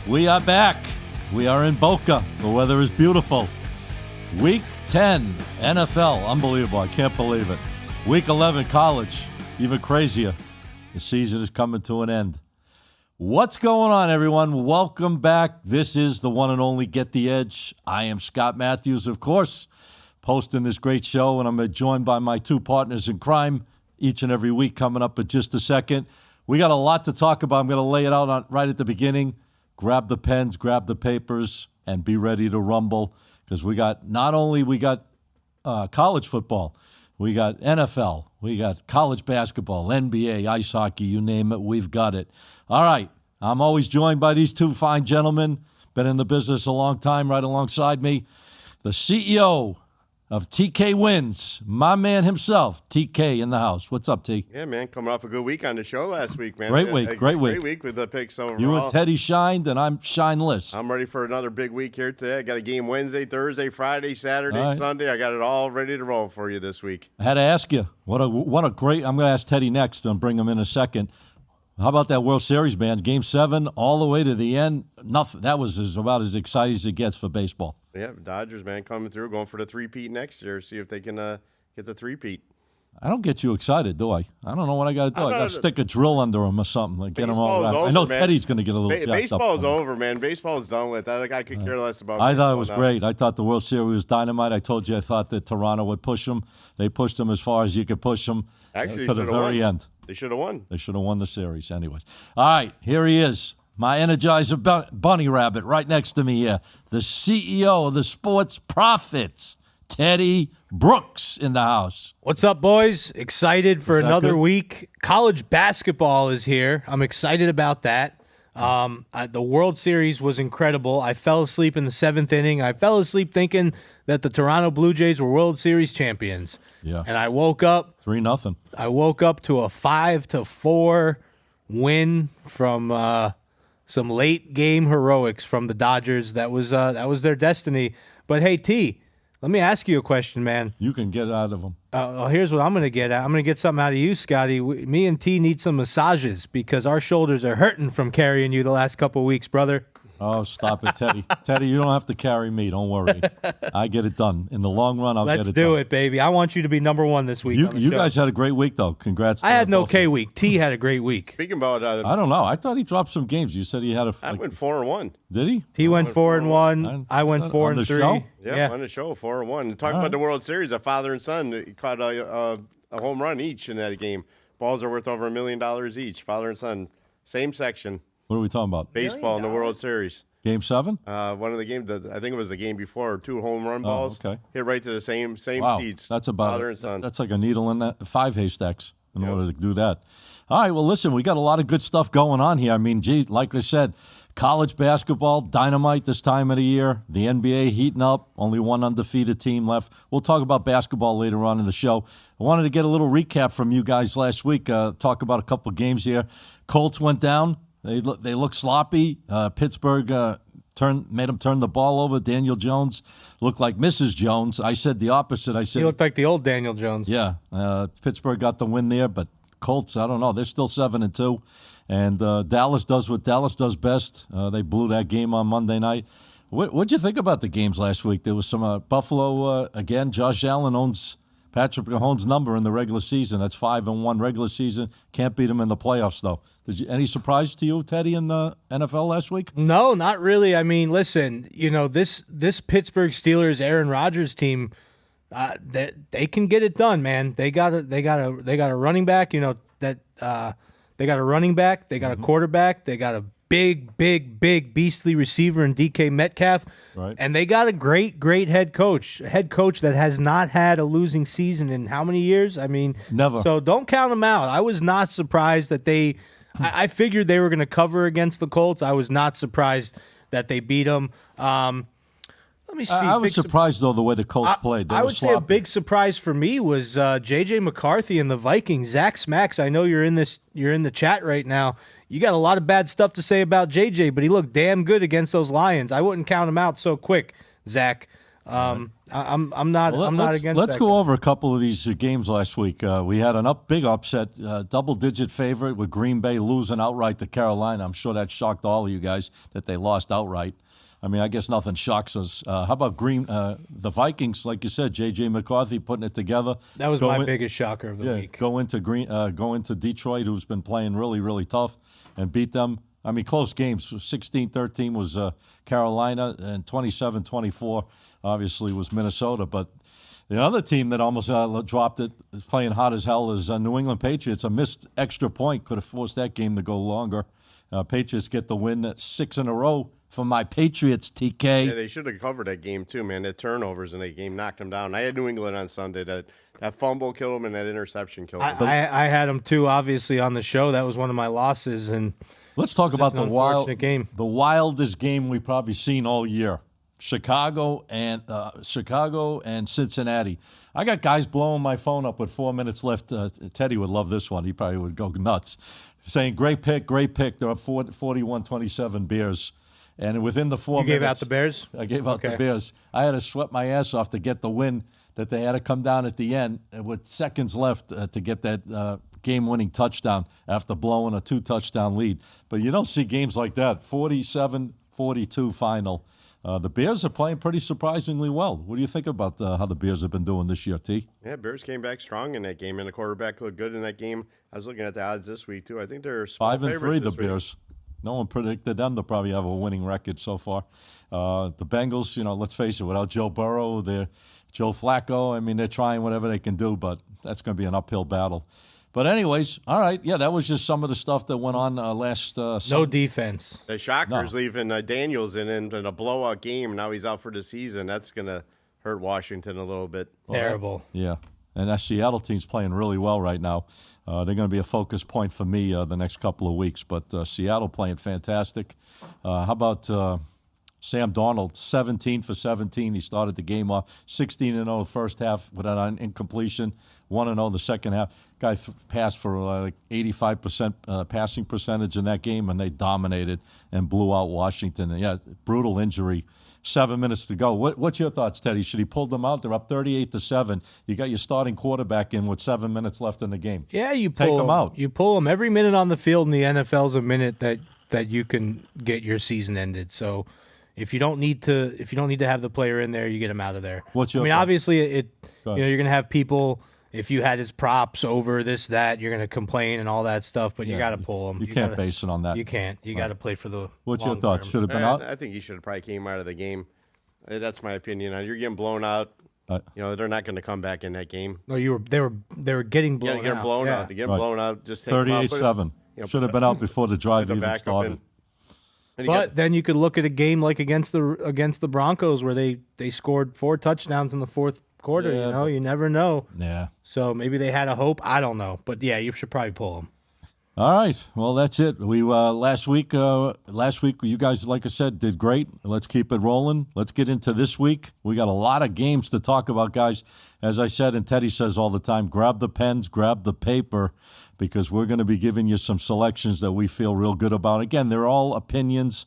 We are back. We are in Boca. The weather is beautiful. Week 10, NFL. Unbelievable. I can't believe it. Week 11, college. Even crazier. The season is coming to an end. What's going on, everyone? Welcome back. This is the one and only Get the Edge. I am Scott Matthews, of course, posting this great show, and I'm joined by my two partners in crime each and every week coming up in just a second. We got a lot to talk about. I'm going to lay it out right at the beginning. Grab the pens, grab the papers, and be ready to rumble because we got college football, we got NFL, we got college basketball, NBA, ice hockey, you name it, we've got it. All right, I'm always joined by these two fine gentlemen, been in the business a long time, right alongside me, the CEO of TK Wins, my man himself, TK in the house. What's up, T? Yeah, man, coming off a good week on the show last week, man. Great week. Great week with the picks overall. You and Teddy shined, and I'm shineless. I'm ready for another big week here today. I got a game Wednesday, Thursday, Friday, Saturday, right. Sunday. I got it all ready to roll for you this week. I had to ask you, what a great – I'm going to ask Teddy next and bring him in a second. How about that World Series, man? Game 7 all the way to the end. Nothing. That was about as exciting as it gets for baseball. Yeah, Dodgers, man, coming through, going for the three-peat next year. See if they can get the three-peat. I don't get you excited, do I? I don't know what I got to do. I got to stick a drill under him or something. Like get him all wrapped. I know man. Teddy's going to get a little jacked up. Baseball's over, man. Baseball's done with. I could care less about I thought it was great. I thought the World Series was dynamite. I told you I thought that Toronto would push them. They pushed them as far as you could push them to the very end. They should have won. They should have won the series anyways. All right, here he is. My Energizer bunny rabbit right next to me here. The CEO of the Sports Profits, Teddy Brooks in the house. What's up, boys? Excited for another week. College basketball is here. I'm excited about that. The World Series was incredible. I fell asleep in the 7th inning. I fell asleep thinking that the Toronto Blue Jays were World Series champions. Yeah. And I woke up 3-0. I woke up to a 5-4 win from some late game heroics from the Dodgers. That was their destiny. But hey, T, let me ask you a question, man. You can get out of them. Here's what I'm going to get at. I'm going to get something out of you, Scotty. Me and T need some massages because our shoulders are hurting from carrying you the last couple of weeks, brother. Oh, stop it, Teddy. Teddy, you don't have to carry me. Don't worry. I get it done. In the long run, I'll get it done. Let's do it, baby. I want you to be number one this week. You guys had a great week, though. Congrats. I had an okay week. T had a great week. Speaking about I don't know. I thought he dropped some games. You said he had I went 4-1. Did he? T went 4-1. I went 4-3. Show? Yeah, on the show, 4-1. Talking about the World Series, a father and son caught a home run each in that game. Balls are worth over $1 million each. Father and son, same section. What are we talking about? Baseball in the World Series. Game 7? One of the games, I think it was the game before, 2 home run balls. Okay. Hit right to the same wow. seats. That's about father and son. That's like a needle in 5 haystacks in order to do that. All right, well, listen, we got a lot of good stuff going on here. I mean, gee, like I said, college basketball, dynamite this time of the year. The NBA heating up, only one undefeated team left. We'll talk about basketball later on in the show. I wanted to get a little recap from you guys last week, talk about a couple of games here. Colts went down. They look sloppy. Pittsburgh made them turn the ball over. Daniel Jones looked like Mrs. Jones. I said the opposite. I said he looked like the old Daniel Jones. Yeah, Pittsburgh got the win there, but Colts, I don't know. They're still 7-2, and Dallas does what Dallas does best. They blew that game on Monday night. What'd you think about the games last week? There was some Buffalo again. Josh Allen owns Patrick Mahomes' number in the regular season. That's 5-1 regular season. Can't beat him in the playoffs, though. Any surprise to you, Teddy, in the NFL last week? No, not really. I mean, listen, this Pittsburgh Steelers Aaron Rodgers team, they can get it done, man. They got a running back. They got a running back. They got a quarterback. They got a big beastly receiver in DK Metcalf. Right. And they got a great head coach that has not had a losing season in how many years? I mean, never. So don't count them out. I was not surprised that I figured they were going to cover against the Colts. I was not surprised that they beat them. Let me see. I was surprised, though, the way the Colts played. I would say a big surprise for me was J.J. McCarthy and the Vikings. Zach Smacks, I know you're in the chat right now. You got a lot of bad stuff to say about J.J., but he looked damn good against those Lions. I wouldn't count him out so quick, Zach. I'm not against. Let's that go guy. over a couple of these games last week. We had a big upset, double-digit favorite with Green Bay losing outright to Carolina. I'm sure that shocked all of you guys that they lost outright. I mean, I guess nothing shocks us. How about the Vikings? Like you said, J.J. McCarthy putting it together. That was my biggest shocker of the week. Go into Detroit, who's been playing really, really tough, and beat them. I mean, close games. 16-13 was Carolina, and 27-24 obviously was Minnesota. But the other team that almost dropped it, playing hot as hell, is New England Patriots. A missed extra point could have forced that game to go longer. Patriots get the win 6 in a row for my Patriots, TK. Yeah, they should have covered that game too, man. The turnovers in that game knocked them down. I had New England on Sunday. That fumble killed them, and that interception killed them. I had them too, obviously, on the show. That was one of my losses, and let's talk about the game. The wildest game we've probably seen all year. Chicago and Cincinnati. I got guys blowing my phone up with 4 minutes left. Teddy would love this one. He probably would go nuts, saying, "Great pick, great pick." They're up 41-27 Bears. And within the 4 minutes... You gave out the Bears? I gave out the Bears. I had to sweat my ass off to get the win that they had to come down at the end with seconds left to get that game-winning touchdown after blowing a 2-touchdown lead. But you don't see games like that. 47-42 final. The Bears are playing pretty surprisingly well. What do you think about how the Bears have been doing this year, T? Yeah, Bears came back strong in that game, and the quarterback looked good in that game. I was looking at the odds this week, too. I think they're 5-3, the Bears. No one predicted them to probably have a winning record so far. The Bengals, let's face it, without Joe Burrow, Joe Flacco, I mean, they're trying whatever they can do, but that's going to be an uphill battle. But anyways, all right, yeah, that was just some of the stuff that went on last No defense. The Shockers leaving Daniels in a blowout game. Now he's out for the season. That's going to hurt Washington a little bit. Terrible. Yeah. And that Seattle team's playing really well right now. They're going to be a focus point for me the next couple of weeks. But Seattle playing fantastic. How about Sam Darnold, 17 for 17. He started the game off 16-0 the first half with an incompletion, 1-0 the second half. Guy passed for like 85% passing percentage in that game, and they dominated and blew out Washington. And yeah, brutal injury. 7 minutes to go. What's your thoughts, Teddy? Should he pull them out? They're up 38-7. You got your starting quarterback in with 7 minutes left in the game. Yeah, you take them out. You pull them. Every minute on the field in the NFL is a minute that you can get your season ended. So if you don't need to have the player in there, you get him out of there. What's your thought? Obviously you're going to have people. If you had his props over this, that, you're going to complain and all that stuff, but you got to pull him. You can't base it on that. You can't. You got to play for the What's long your thoughts? term. Should have been out? I think he should have probably came out of the game. That's my opinion. You're getting blown out. They're not going to come back in that game. No, they were getting blown out. Get blown out. To get blown out, just take 38-7. Should have been out before the drive even started. But then you could look at a game like against the Broncos where they scored 4 touchdowns in the fourth quarter. Yeah, you never know. Yeah. So maybe they had a hope. I don't know. But yeah, you should probably pull them. All right. Well, that's it. We last week you guys, like I said, did great. Let's keep it rolling. Let's get into this week. We got a lot of games to talk about, guys. As I said, and Teddy says all the time, grab the pens, grab the paper, because we're going to be giving you some selections that we feel real good about. Again, they're all opinions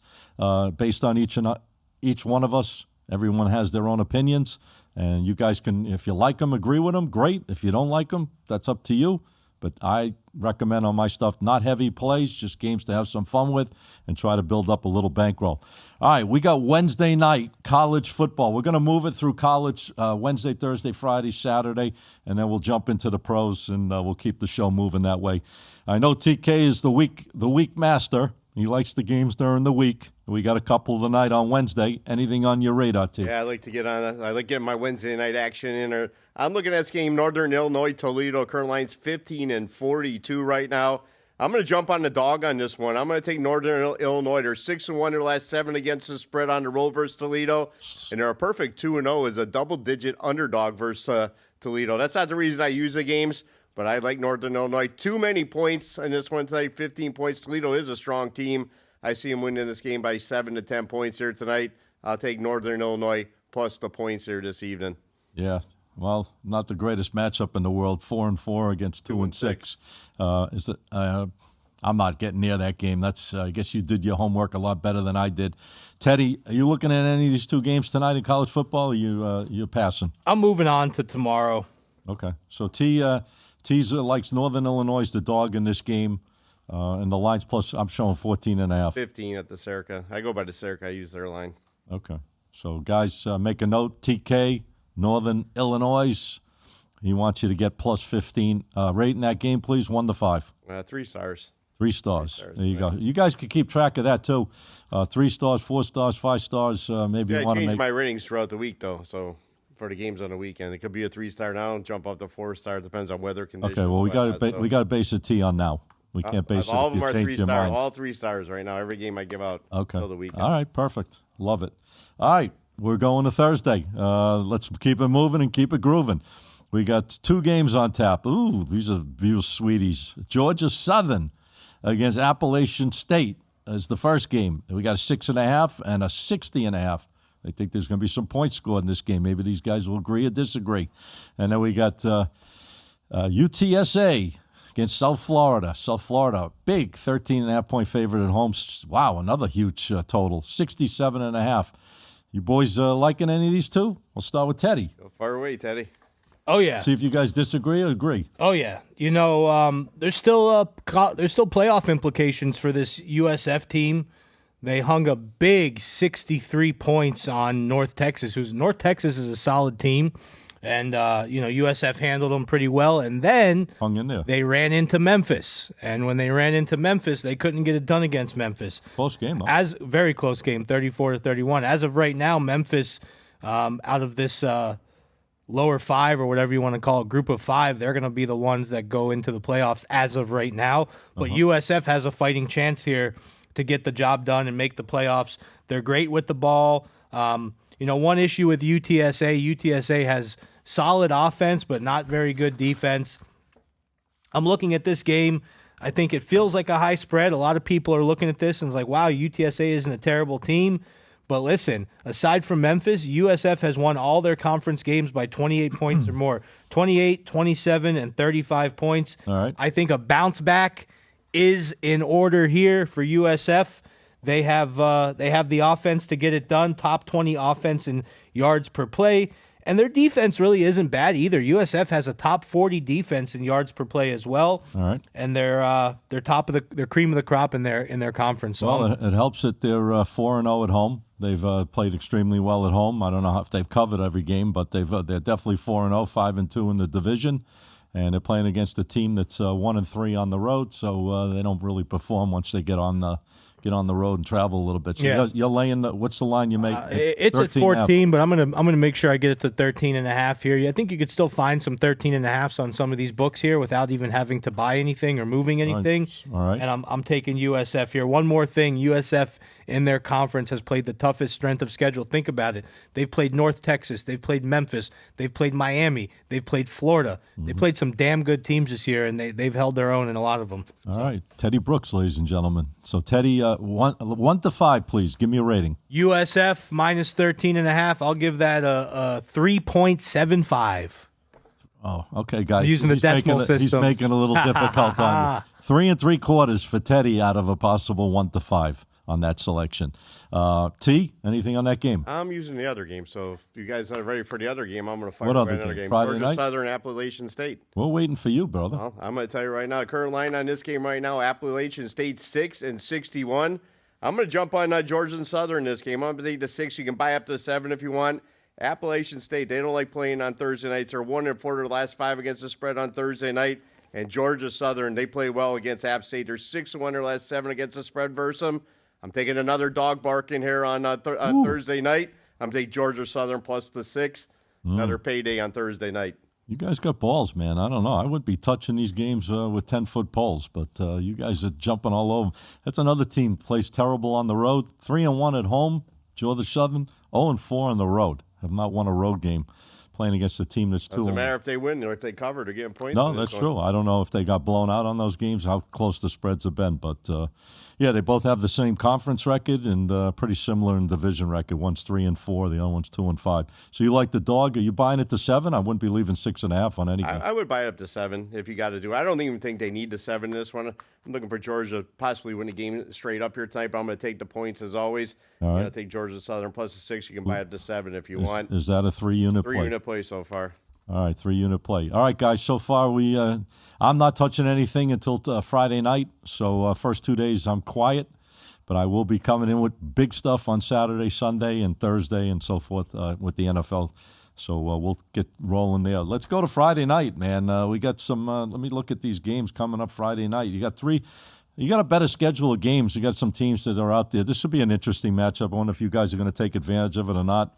based on each one of us. Everyone has their own opinions, and you guys can, if you like them, agree with them, great. If you don't like them, that's up to you. But I recommend on my stuff not heavy plays, just games to have some fun with and try to build up a little bankroll. All right, we got Wednesday night college football. We're going to move it through college Wednesday, Thursday, Friday, Saturday, and then we'll jump into the pros, and we'll keep the show moving that way. I know TK is the week master. He likes the games during the week. We got a couple tonight on Wednesday. Anything on your radar, T? Yeah, I like to get on. I like getting my Wednesday night action in. I'm looking at this game, Northern Illinois, Toledo. Current line's 15-42 right now. I'm going to jump on the dog on this one. I'm going to take Northern Illinois. They're 6-1 their last 7 against the spread on the road versus Toledo, and they're a perfect 2-0 as a double-digit underdog versus Toledo. That's not the reason I use the games, but I like Northern Illinois. Too many points in this one tonight, 15 points. Toledo is a strong team. I see them winning this game by 7 to 10 points here tonight. I'll take Northern Illinois plus the points here this evening. Yeah. Well, not the greatest matchup in the world. 4-4 against 2-6. Is it? I'm not getting near that game. That's I guess you did your homework a lot better than I did. Teddy, are you looking at any of these two games tonight in college football? Or you're passing? I'm moving on to tomorrow. Okay. So T's likes Northern Illinois, the dog in this game. And the line's plus, I'm showing 14.5. 15 at the Serica. I go by the Serica. I use their line. Okay. So, guys, make a note. TK, Northern Illinois. He wants you to get plus 15. Rating that game, please, 1 to 5. 3 stars. 3 stars. There you go. You guys can keep track of that, too. 3 stars, 4 stars, 5 stars. Maybe you want to change make my ratings throughout the week, though. So for the games on the weekend, it could be a 3-star now, jump up to 4-star. Depends on weather conditions. Okay, well, we got to base a T on now. We can't base it all if of them you are change your 3-star. mind. All 3 stars right now. Every game I give out until the weekend. All right, perfect. Love it. All right, we're going to Thursday. Let's keep it moving and keep it grooving. We got 2 games on tap. Ooh, these are beautiful sweeties. Georgia Southern against Appalachian State is the first game. We got a 6.5 and a 60.5. I think there's going to be some points scored in this game. Maybe these guys will agree or disagree. And then we got UTSA against South Florida. South Florida, big 13.5-point favorite at home. Wow, another huge total, 67.5. You boys liking any of these two? We'll start with Teddy. Go far away, Teddy. Oh yeah. See if you guys disagree or agree. Oh yeah. You know, there's still playoff implications for this USF team. They hung a big 63 points on North Texas. North Texas is a solid team, and USF handled them pretty well. And then hung in there. They ran into Memphis, and when they ran into Memphis, they couldn't get it done against Memphis. Close game, huh? Very close game, 34-31. As of right now, Memphis, out of this lower 5 or whatever you want to call it, group of 5, they're going to be the ones that go into the playoffs as of right now. But USF has a fighting chance here to get the job done and make the playoffs. They're great with the ball. One issue with UTSA has solid offense but not very good defense. I'm looking at this game. I think it feels like a high spread. A lot of people are looking at this and it's like, wow, UTSA isn't a terrible team. But listen, aside from Memphis, USF has won all their conference games by 28 points or more. 28, 27, and 35 points. All right. I think a bounce back is in order here for USF. They have the offense to get it done, top 20 offense in yards per play. And their defense really isn't bad either. USF has a top 40 defense in yards per play as well. All right. And they're top of they're cream of the crop in their conference. So well, it helps that they're 4-0 at home. They've played extremely well at home. I don't know if they've covered every game, but they're definitely 4-0, 5-2 in the division, and they're playing against a team that's 1-3 on the road. So they don't really perform once they get on the road and travel a little bit. So you're laying. What's the line you make? It's at 14, but I'm gonna make sure I get it to 13.5 here. I think you could still find some 13.5s on some of these books here without even having to buy anything or moving anything. All right. And I'm taking USF here. One more thing, USF in their conference has played the toughest strength of schedule. Think about it. They've played North Texas. They've played Memphis. They've played Miami. They've played Florida. They played some damn good teams this year, and they've held their own in a lot of them. All right. Teddy Brooks, ladies and gentlemen. So, Teddy, 1 to 5, please. Give me a rating. USF minus 13.5. I'll give that a 3.75. Oh, okay, guys. I'm using the decimal system. He's making it a little difficult on you. 3 3/4 for Teddy out of a possible 1 to 5 on that selection. T, anything on that game? I'm using the other game, so if you guys are ready for the other game, I'm going to fire What away other another game? game. Friday Georgia night? Southern, Appalachian State. We're waiting for you, brother. Well, I'm going to tell you right now, the current line on this game right now, Appalachian State 6-61. I'm going to jump on Georgia and Southern this game. I'm going to take the 6. You can buy up to 7 if you want. Appalachian State, they don't like playing on Thursday nights. They're 1-4 their last 5 against the spread on Thursday night. And Georgia Southern, they play well against App State. They're 6-1 their last 7 against the spread versus them. I'm taking another dog barking here on Thursday night. I'm taking Georgia Southern plus the 6. Another payday on Thursday night. You guys got balls, man. I don't know. I wouldn't be touching these games with 10-foot poles, but you guys are jumping all over. That's another team plays terrible on the road. 3-1 at home. Georgia Southern 0-4 on the road. Have not won a road game. playing against a team that's 2-1. Doesn't matter if they win or if they cover, they're getting points. No, that's true. I don't know if they got blown out on those games, how close the spreads have been. But, yeah, they both have the same conference record and pretty similar in division record. One's 3-4, the other one's 2-5. So you like the dog? Are you buying it to 7? I wouldn't be leaving 6.5 on any game. I would buy it up to 7 if you got to do it. I don't even think they need the 7 in this one. I'm looking for Georgia to possibly win the game straight up here tonight, but I'm going to take the points as always. All right. I'm going to take Georgia Southern plus the 6. You can buy it to 7 if you want. Is that a 3-unit play? 3-unit play so far. All right, 3-unit play. All right, guys, so far I'm not touching anything until Friday night. So first 2 days I'm quiet. But I will be coming in with big stuff on Saturday, Sunday, and Thursday, and so forth with the NFL. So we'll get rolling there. Let's go to Friday night, man. We got some. Let me look at these games coming up Friday night. You got 3. You got a better schedule of games. You got some teams that are out there. This should be an interesting matchup. I wonder if you guys are going to take advantage of it or not.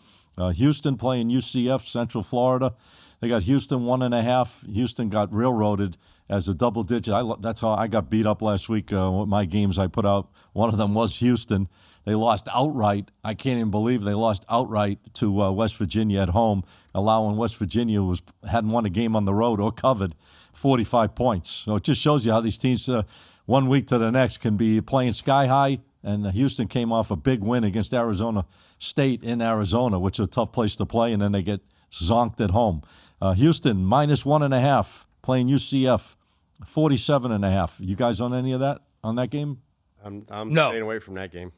Houston playing UCF, Central Florida. They got Houston 1.5. Houston got railroaded as a double digit. That's how I got beat up last week with my games I put out. One of them was Houston. They lost outright. I can't even believe they lost outright to West Virginia at home, allowing West Virginia hadn't won a game on the road or covered 45 points. So it just shows you how these teams, one week to the next, can be playing sky high. And Houston came off a big win against Arizona State in Arizona, which is a tough place to play, and then they get zonked at home. Houston minus 1.5 playing UCF 47.5. You guys on any of that on that game? I'm No. staying away from that game.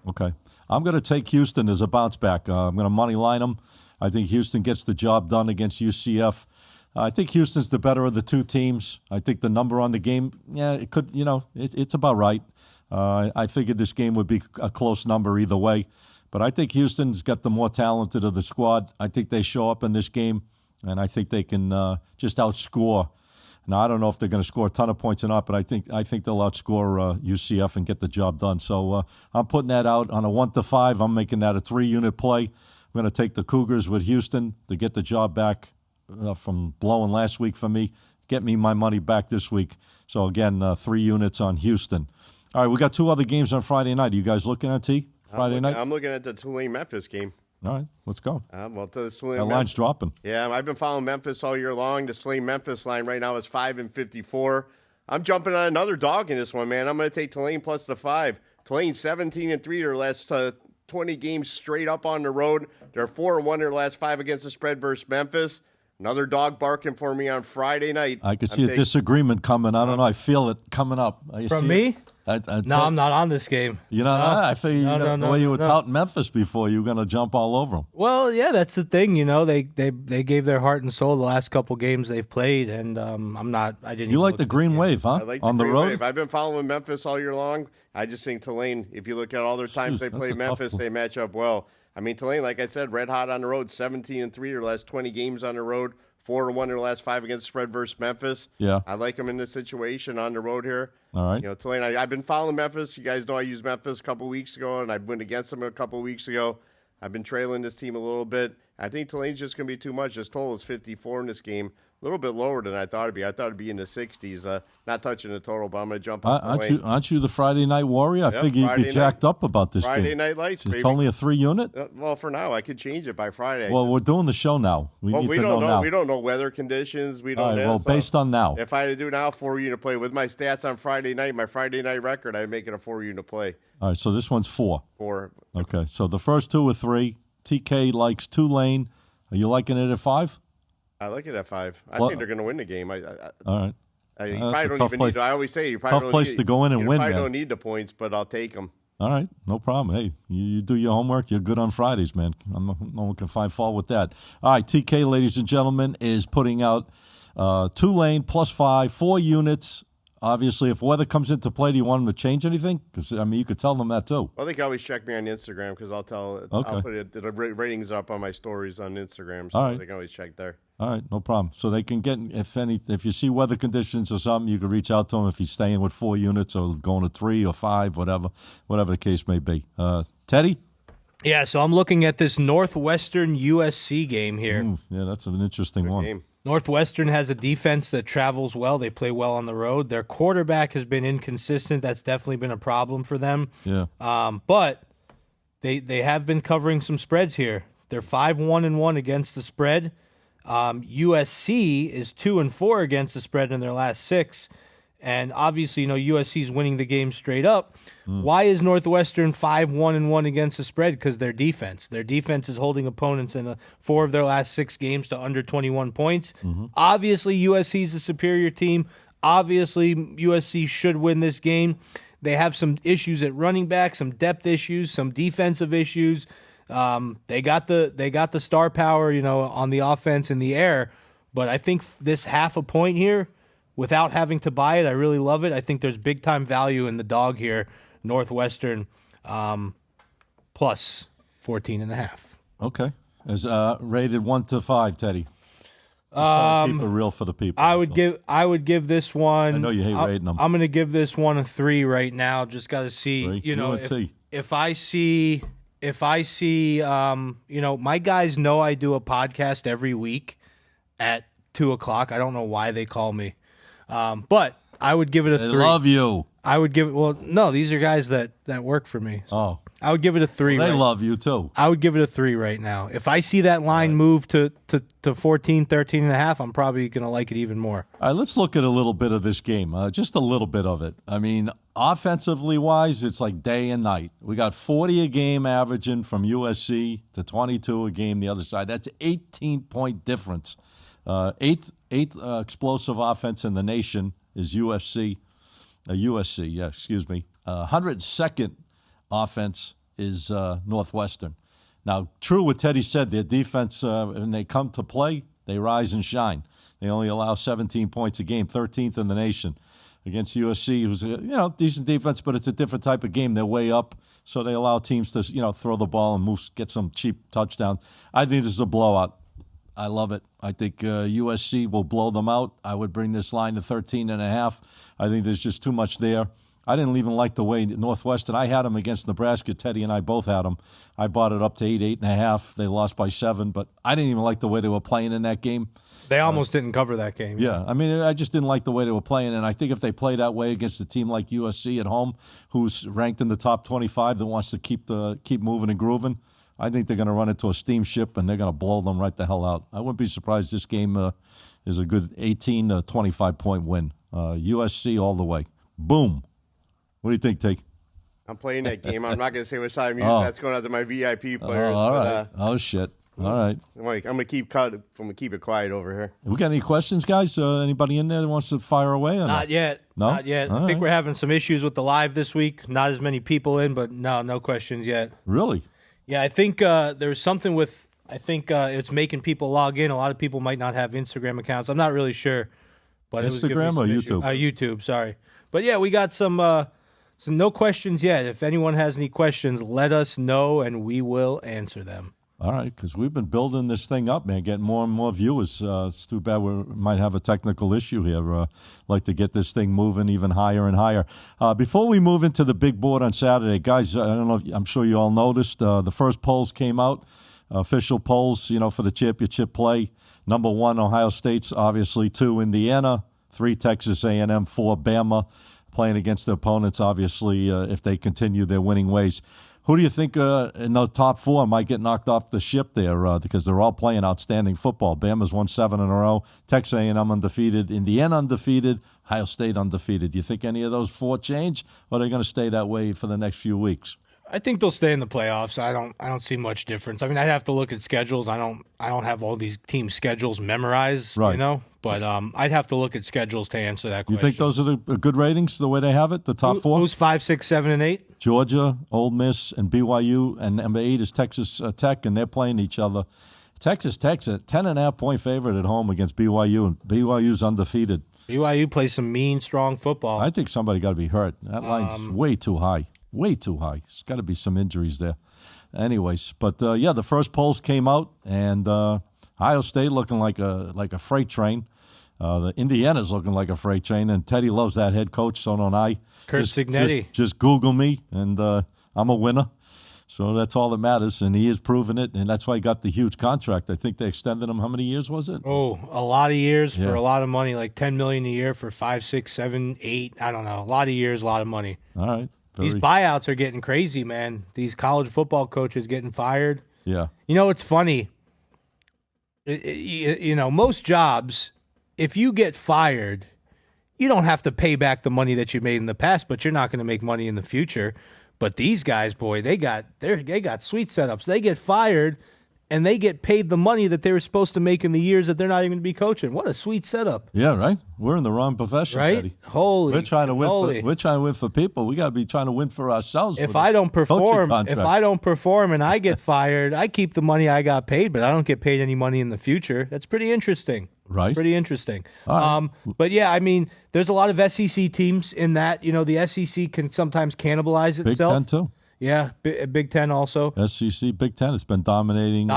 Okay, I'm going to take Houston as a bounce back. I'm going to money line them. I think Houston gets the job done against UCF. I think Houston's the better of the two teams. I think the number on the game, yeah, it could, it's about right. I figured this game would be a close number either way. But I think Houston's got the more talented of the squad. I think they show up in this game, and I think they can just outscore. Now, I don't know if they're going to score a ton of points or not, but I think they'll outscore UCF and get the job done. So I'm putting that out on a 1-5. I'm making that a 3-unit play. I'm going to take the Cougars with Houston to get the job back from blowing last week for me. Get me my money back this week. So, again, 3 units on Houston. All right, we got 2 other games on Friday night. Are you guys looking at Friday night? I'm looking at the Tulane-Memphis game. All right, let's go. Tulane. That line's dropping. Yeah, I've been following Memphis all year long. This Tulane-Memphis line right now is 5-54. I'm jumping on another dog in this one, man. I'm going to take Tulane plus the 5. Tulane 17-3 their last 20 games straight up on the road. They're 4-1 their last 5 against the spread versus Memphis. Another dog barking for me on Friday night. I could see a disagreement coming. I don't know. I feel it coming up. From me? No, I'm not on this game. You know, I figured the way you were touting Memphis before, you were going to jump all over them. Well, yeah, that's the thing. They gave their heart and soul the last couple games they've played, and I'm not. I didn't. You like the Green Wave, huh? I like on the road. Wave. I've been following Memphis all year long. I just think Tulane. If you look at all their times they play Memphis, they match up well. I mean, Tulane, like I said, red hot on the road, 17-3 their last 20 games on the road. 4-1 their last 5 against spread versus Memphis. Yeah. I like them in this situation on the road here. All right. Tulane, I've been following Memphis. You guys know I used Memphis a couple weeks ago, and I went against them a couple weeks ago. I've been trailing this team a little bit. I think Tulane's just going to be too much. This total is 54 in this game. A little bit lower than I thought it'd be. I thought it'd be in the 60s. Not touching the total, but I'm going to jump on Tulane. Aren't you the Friday night warrior? I figured you'd be jacked up about this Friday game. Night Lights, It's only a 3 unit? Well, for now. I could change it by Friday. Well, we're doing the show now. We don't know now. We don't know weather conditions. We don't All right, know. well, based on now. If I had to do now 4-unit play with my stats on Friday night, my Friday night record, I'd make it a 4-unit play. All right, so this one's 4. 4. Okay, so the first 2 are 3. TK likes Tulane. Are you liking it at 5? I like it at 5. I think they're going to win the game. All right. You probably don't even need to. I always say you probably tough don't place need, to go in and you win, probably man. don't need the points, but I'll take them. All right, no problem. Hey, you do your homework. You're good on Fridays, man. No one can find fault with that. All right, TK, ladies and gentlemen, is putting out Tulane plus 5, 4 units. Obviously, if weather comes into play, do you want them to change anything? Because, I mean, you could tell them that, too. Well, they can always check me on Instagram because I'll put the ratings up on my stories on Instagram, so they can always check there. All right, no problem. So they can get, if you see weather conditions or something, you can reach out to him if he's staying with 4 units or going to 3 or 5, whatever the case may be. Teddy? Yeah, so I'm looking at this Northwestern USC game here. Yeah, that's an interesting one. Game. Northwestern has a defense that travels well. They play well on the road. Their quarterback has been inconsistent. That's definitely been a problem for them. Yeah. But they have been covering some spreads here. They're 5-1-1 against the spread. USC is 2-4 against the spread in their last 6. And obviously, USC's winning the game straight up. Why is Northwestern 5-1-1 against the spread? Because their defense. Their defense is holding opponents in the 4 of their last 6 games to under 21 points. Obviously, USC is the superior team. Obviously, USC should win this game. They have some issues at running back, some depth issues, some defensive issues. They got the star power, on the offense in the air. But I think this half a point here, without having to buy it, I really love it. I think there's big time value in the dog here, Northwestern, plus 14.5. Okay. Is rated 1 to 5, Teddy? Keep it real for the people. I would give this one. I know you hate rating them. I'm going to give this one a 3 right now. Just got to see, if I see, my guys know I do a podcast every week at 2:00. I don't know why they call me, but I would give it a 3. They love you. I would give it. Well, no, these are guys that work for me. So I would give it a 3. Well, they love you too. I would give it a 3 right now. If I see that line move to 14, 13.5, I'm probably going to like it even more. All right, let's look at a little bit of this game, just a little bit of it. I mean, offensively wise, it's like day and night. We got 40 a game averaging from USC to 22 a game the other side. That's an 18-point difference. Eighth explosive offense in the nation is USC. 102nd offense is Northwestern. Now, true what Teddy said, their defense, when they come to play, they rise and shine. They only allow 17 points a game, 13th in the nation. Against USC, who's decent defense, but it's a different type of game. They're way up, so they allow teams to throw the ball and get some cheap touchdowns. I think this is a blowout. I love it. I think USC will blow them out. I would bring this line to 13.5. I think there's just too much there. I didn't even like the way Northwestern, I had them against Nebraska. Teddy and I both had them. I bought it up to 8.5. They lost by 7, but I didn't even like the way they were playing in that game. They almost didn't cover that game. Yeah, I mean, I just didn't like the way they were playing, and I think if they play that way against a team like USC at home, who's ranked in the top 25, that wants to keep moving and grooving, I think they're going to run into a steamship, and they're going to blow them right the hell out. I wouldn't be surprised this game is a good 18 to 25-point win. USC all the way. Boom. What do you think, Take? I'm playing that game. I'm not going to say which side I'm using. That's going out to my VIP players. All right. Shit. All right. I'm going to keep it quiet over here. We got any questions, guys? Anybody in there that wants to fire away? Or not yet. No? Not yet. All I think right. we're having some issues with the live this week. Not as many people in, but no questions yet. Really? Yeah, I think there's something with. I think it's making people log in. A lot of people might not have Instagram accounts. I'm not really sure. But Instagram or YouTube? YouTube, sorry. But yeah, we got some no questions yet. If anyone has any questions, let us know and we will answer them. All right, because we've been building this thing up, man, getting more and more viewers. It's too bad we might have a technical issue here. Like to get this thing moving even higher and higher. Before we move into the big board on Saturday, guys, I don't know. I'm sure you all noticed the first polls came out, official polls, for the championship play. Number 1, Ohio State's obviously 2, Indiana, 3, Texas A&M, 4, Bama, playing against their opponents. Obviously, if they continue their winning ways. Who do you think in the top 4 might get knocked off the ship there? Because they're all playing outstanding football. Bama's won 7 in a row. Texas A&M undefeated. Indiana undefeated. Ohio State undefeated. Do you think any of those 4 change, or are they going to stay that way for the next few weeks? I think they'll stay in the playoffs. I don't see much difference. I mean, I'd have to look at schedules. I don't have all these team schedules memorized, right. But I'd have to look at schedules to answer that question. You think those are the good ratings, the way they have it, the top 4? Who's 5, 6, 7, and 8? Georgia, Ole Miss, and BYU, and number 8 is Texas Tech, and they're playing each other. Texas Tech's a 10.5-point favorite at home against BYU, and BYU's undefeated. BYU plays some mean, strong football. I think somebody got to be hurt. That line's way too high. Way too high. There's got to be some injuries there. Anyways, but the first polls came out, and Ohio State looking like a freight train. The Indiana's looking like a freight train, and Teddy loves that head coach, so don't I. Curt Cignetti. Just Google me, and I'm a winner. So that's all that matters, and he is proving it, and that's why he got the huge contract. I think they extended him. How many years was it? Oh, a lot of years for a lot of money, like $10 million a year for 5, 6, 7, 8. I don't know. A lot of years, a lot of money. All right. These buyouts are getting crazy, man. These college football coaches getting fired. Yeah. It's funny. most jobs, if you get fired, you don't have to pay back the money that you made in the past, but you're not going to make money in the future. But these guys, boy, they got sweet setups. They get fired, and they get paid the money that they were supposed to make in the years that they're not even going to be coaching. What a sweet setup! Yeah, right. We're in the wrong profession, right? Eddie. Holy, we're trying to win. holy. We're trying to win for people. We got to be trying to win for ourselves. If I don't perform, and I get fired, I keep the money I got paid, but I don't get paid any money in the future. That's pretty interesting. Right. Pretty interesting. Right. But yeah, I mean, there's a lot of SEC teams in that. The SEC can sometimes cannibalize itself. Big Ten too. Yeah, Big Ten also. SEC, Big Ten, it's been dominating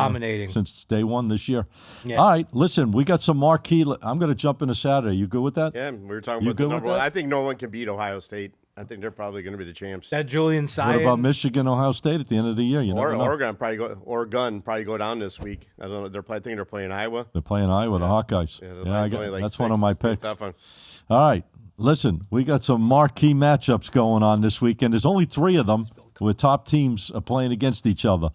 since day one this year. Yeah. All right, listen, we got some marquee. I'm going to jump into Saturday. You good with that? Yeah, we were talking about the number one. I think no one can beat Ohio State. I think they're probably going to be the champs. That Julian Sion. What about Michigan, Ohio State at the end of the year? Oregon probably go down this week. I don't know. I think they're playing Iowa. They're playing Iowa, the Hawkeyes. That's one of my picks. Tough one. All right, listen, we got some marquee matchups going on this weekend. There's only 3 of them where top teams are playing against each other.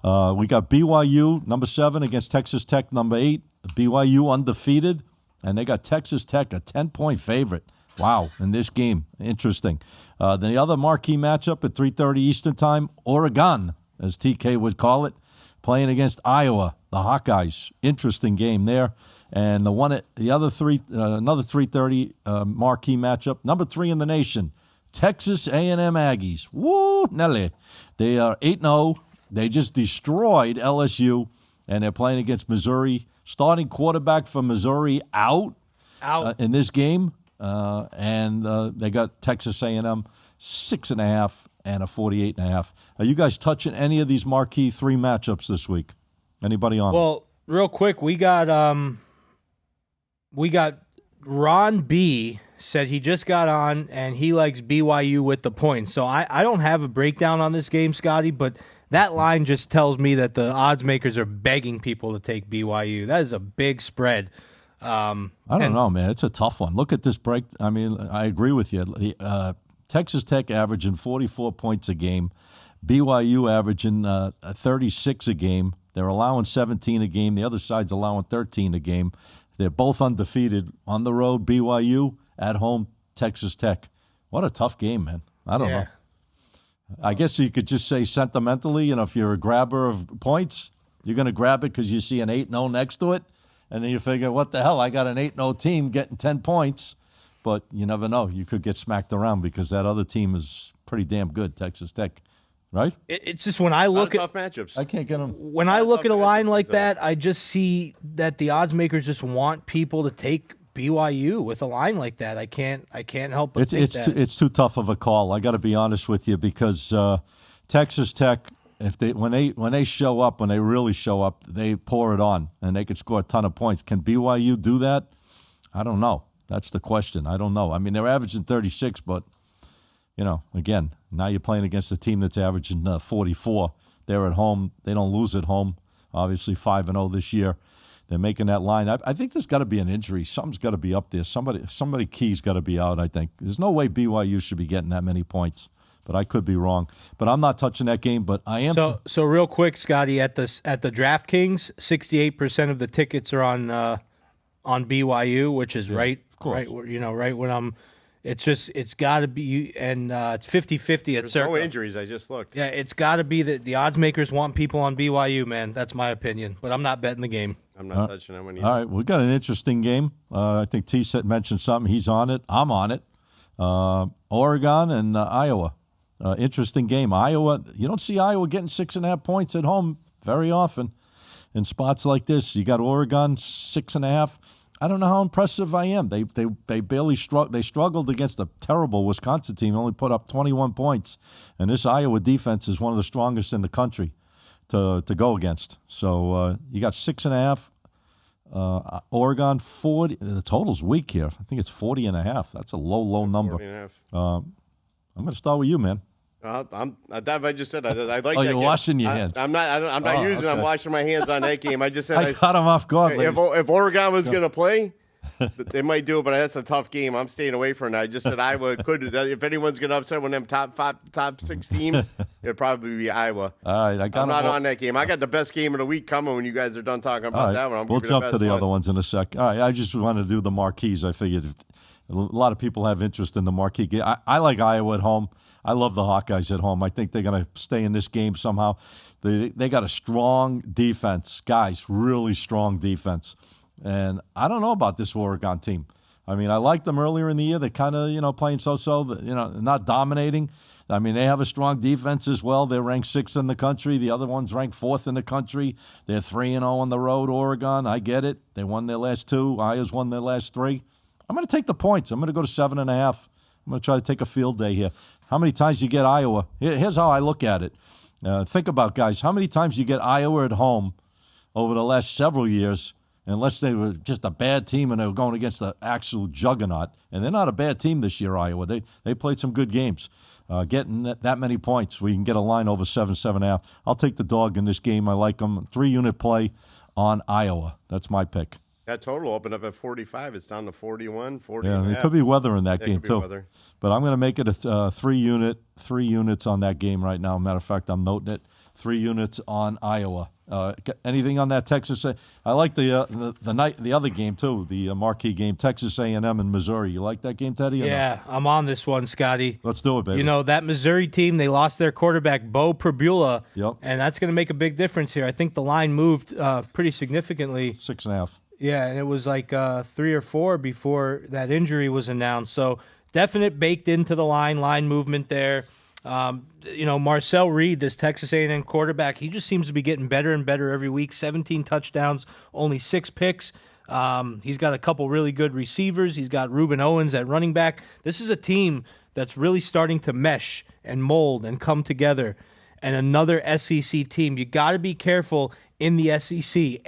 We got BYU, number 7, against Texas Tech, number 8. BYU undefeated, and they got Texas Tech, a 10-point favorite. Wow, in this game. Interesting. Then the other marquee matchup at 3:30 Eastern Time, Oregon, as TK would call it, playing against Iowa, the Hawkeyes. Interesting game there. And another 3:30 marquee matchup, number 3 in the nation, Texas A&M Aggies. Woo, Nelly. They are 8-0. They just destroyed LSU, and they're playing against Missouri. Starting quarterback for Missouri out in this game. And they got Texas A&M 6.5 and a 48.5. Are you guys touching any of these marquee 3 matchups this week? Anybody on? Well, real quick, we got Ron B said he just got on and he likes BYU with the points. So I don't have a breakdown on this game, Scotty, but that line just tells me that the odds makers are begging people to take BYU. That is a big spread. I don't know, man. It's a tough one. Look at this break. I mean, I agree with you. Texas Tech averaging 44 points a game. BYU averaging 36 a game. They're allowing 17 a game. The other side's allowing 13 a game. They're both undefeated. On the road, BYU. At home, Texas Tech. What a tough game, man. I don't know. I guess you could just say sentimentally, if you're a grabber of points, you're going to grab it because you see an 8-0 next to it. And then you figure, what the hell? I got an 8-0 team getting 10 points. But you never know. You could get smacked around because that other team is pretty damn good, Texas Tech. Right? It's just when I look at tough matchups. I can't get them. When I look at a line like that, I just see that the odds makers just want people to take BYU with a line like that. I can't help but think that. It's too tough of a call. I got to be honest with you because Texas Tech, when they show up, when they really show up, they pour it on and they could score a ton of points. Can BYU do that? I don't know. That's the question. I don't know. I mean, they're averaging 36, but again, now you're playing against a team that's averaging 44. They're at home. They don't lose at home. Obviously, 5-0 this year. They're making that line. I think there's got to be an injury. Something's got to be up there. Somebody key's got to be out, I think. There's no way BYU should be getting that many points, but I could be wrong. But I'm not touching that game, but I am. So real quick, Scotty, at the DraftKings, 68% of the tickets are on BYU, which is right when I'm. It's got to be, and it's 50-50 at Circa. No injuries, I just looked. Yeah, it's got to be that the odds makers want people on BYU, man. That's my opinion, but I'm not betting the game. I'm not touching that one either. All right, we got an interesting game. I think T-Set mentioned something. He's on it. I'm on it. Oregon and Iowa. Interesting game. Iowa, you don't see Iowa getting 6.5 points at home very often in spots like this. You got Oregon 6.5. I don't know how impressive I am. They barely struggled against a terrible Wisconsin team. Only put up 21 points, and this Iowa defense is one of the strongest in the country to go against. So you got 6.5. Oregon 40. The total's weak here. I think it's 40.5. That's a low number. 40.5. I'm going to start with you, man. I just said I like that. Oh, you're game. washing your hands. I'm not Okay. I'm washing my hands on that game. I just said I caught him off guard. if Oregon was going to play, They might do it, but that's a tough game. I'm staying away from it. I just said Iowa could. If anyone's going to upset one of them top 6 teams, it'd probably be Iowa. All right, I'm not on that game. I got the best game of the week coming when you guys are done talking about that one. We'll jump to the other ones in a sec. All right, I just want to do the marquees. I figured a lot of people have interest in the marquee game. I like Iowa at home. I love the Hawkeyes at home. I think they're going to stay in this game somehow. They got a strong defense, guys, really strong defense. And I don't know about this Oregon team. I mean, I liked them earlier in the year. They're kind of, playing so-so, not dominating. I mean, they have a strong defense as well. They're ranked 6th in the country. The other one's ranked 4th in the country. They're 3-0 on the road, Oregon. I get it. They won their last 2. Iowa's won their last 3. I'm going to take the points. I'm going to go to 7.5. I'm going to try to take a field day here. How many times you get Iowa? Here's how I look at it. Think about, guys, how many times you get Iowa at home over the last several years, unless they were just a bad team and they were going against the actual juggernaut. And they're not a bad team this year, Iowa. They played some good games. Getting that many points, we can get a line over 7.5. I'll take the dog in this game. I like them. 3-unit play on Iowa. That's my pick. That total opened up at 45. It's down to 41, 40. Yeah, it could be weather in that game, too. Weather. But I'm going to make it a 3-unit, 3 units on that game right now. Matter of fact, I'm noting it. 3 units on Iowa. Anything on that Texas? I like the other game too, the marquee game, Texas A&M and Missouri. You like that game, Teddy? Yeah, I'm on this one, Scotty. Let's do it, baby. That Missouri team, they lost their quarterback, Bo Pribula, yep. And that's going to make a big difference here. I think the line moved pretty significantly. 6.5. Yeah, and it was like 3 or 4 before that injury was announced. So definite baked into the line movement there. Marcel Reed, this Texas A&M quarterback, he just seems to be getting better and better every week. 17 touchdowns, only 6 picks. He's got a couple really good receivers. He's got Reuben Owens at running back. This is a team that's really starting to mesh and mold and come together. And another SEC team. You got to be careful in the SEC.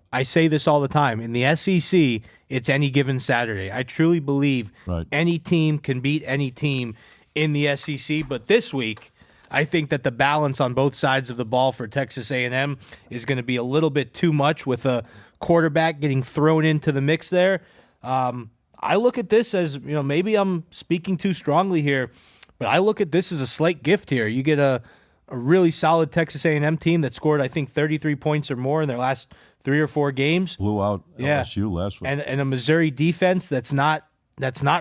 I say this all the time. In the SEC, it's any given Saturday. I truly believe any team can beat any team in the SEC, but this week, I think that the balance on both sides of the ball for Texas A&M is going to be a little bit too much with a quarterback getting thrown into the mix there. I look at this as, maybe I'm speaking too strongly here, but I look at this as a slight gift here. You get a really solid Texas A&M team that scored, I think, 33 points or more in their last 3 or 4 games. Blew out LSU last week. And a Missouri defense that's not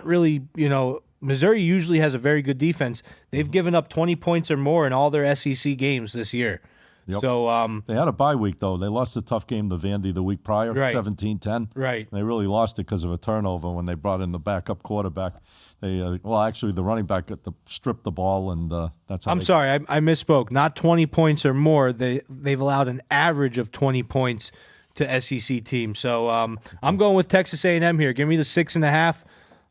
really, Missouri usually has a very good defense. They've given up 20 points or more in all their SEC games this year. Yep. So they had a bye week, though. They lost a tough game to Vandy the week prior, 17-10. Right. They really lost it because of a turnover when they brought in the backup quarterback. They actually, the running back stripped the ball, and that's how. Sorry, I misspoke. Not 20 points or more. They've allowed an average of 20 points to SEC teams. So I'm going with Texas A&M here. Give me the 6.5.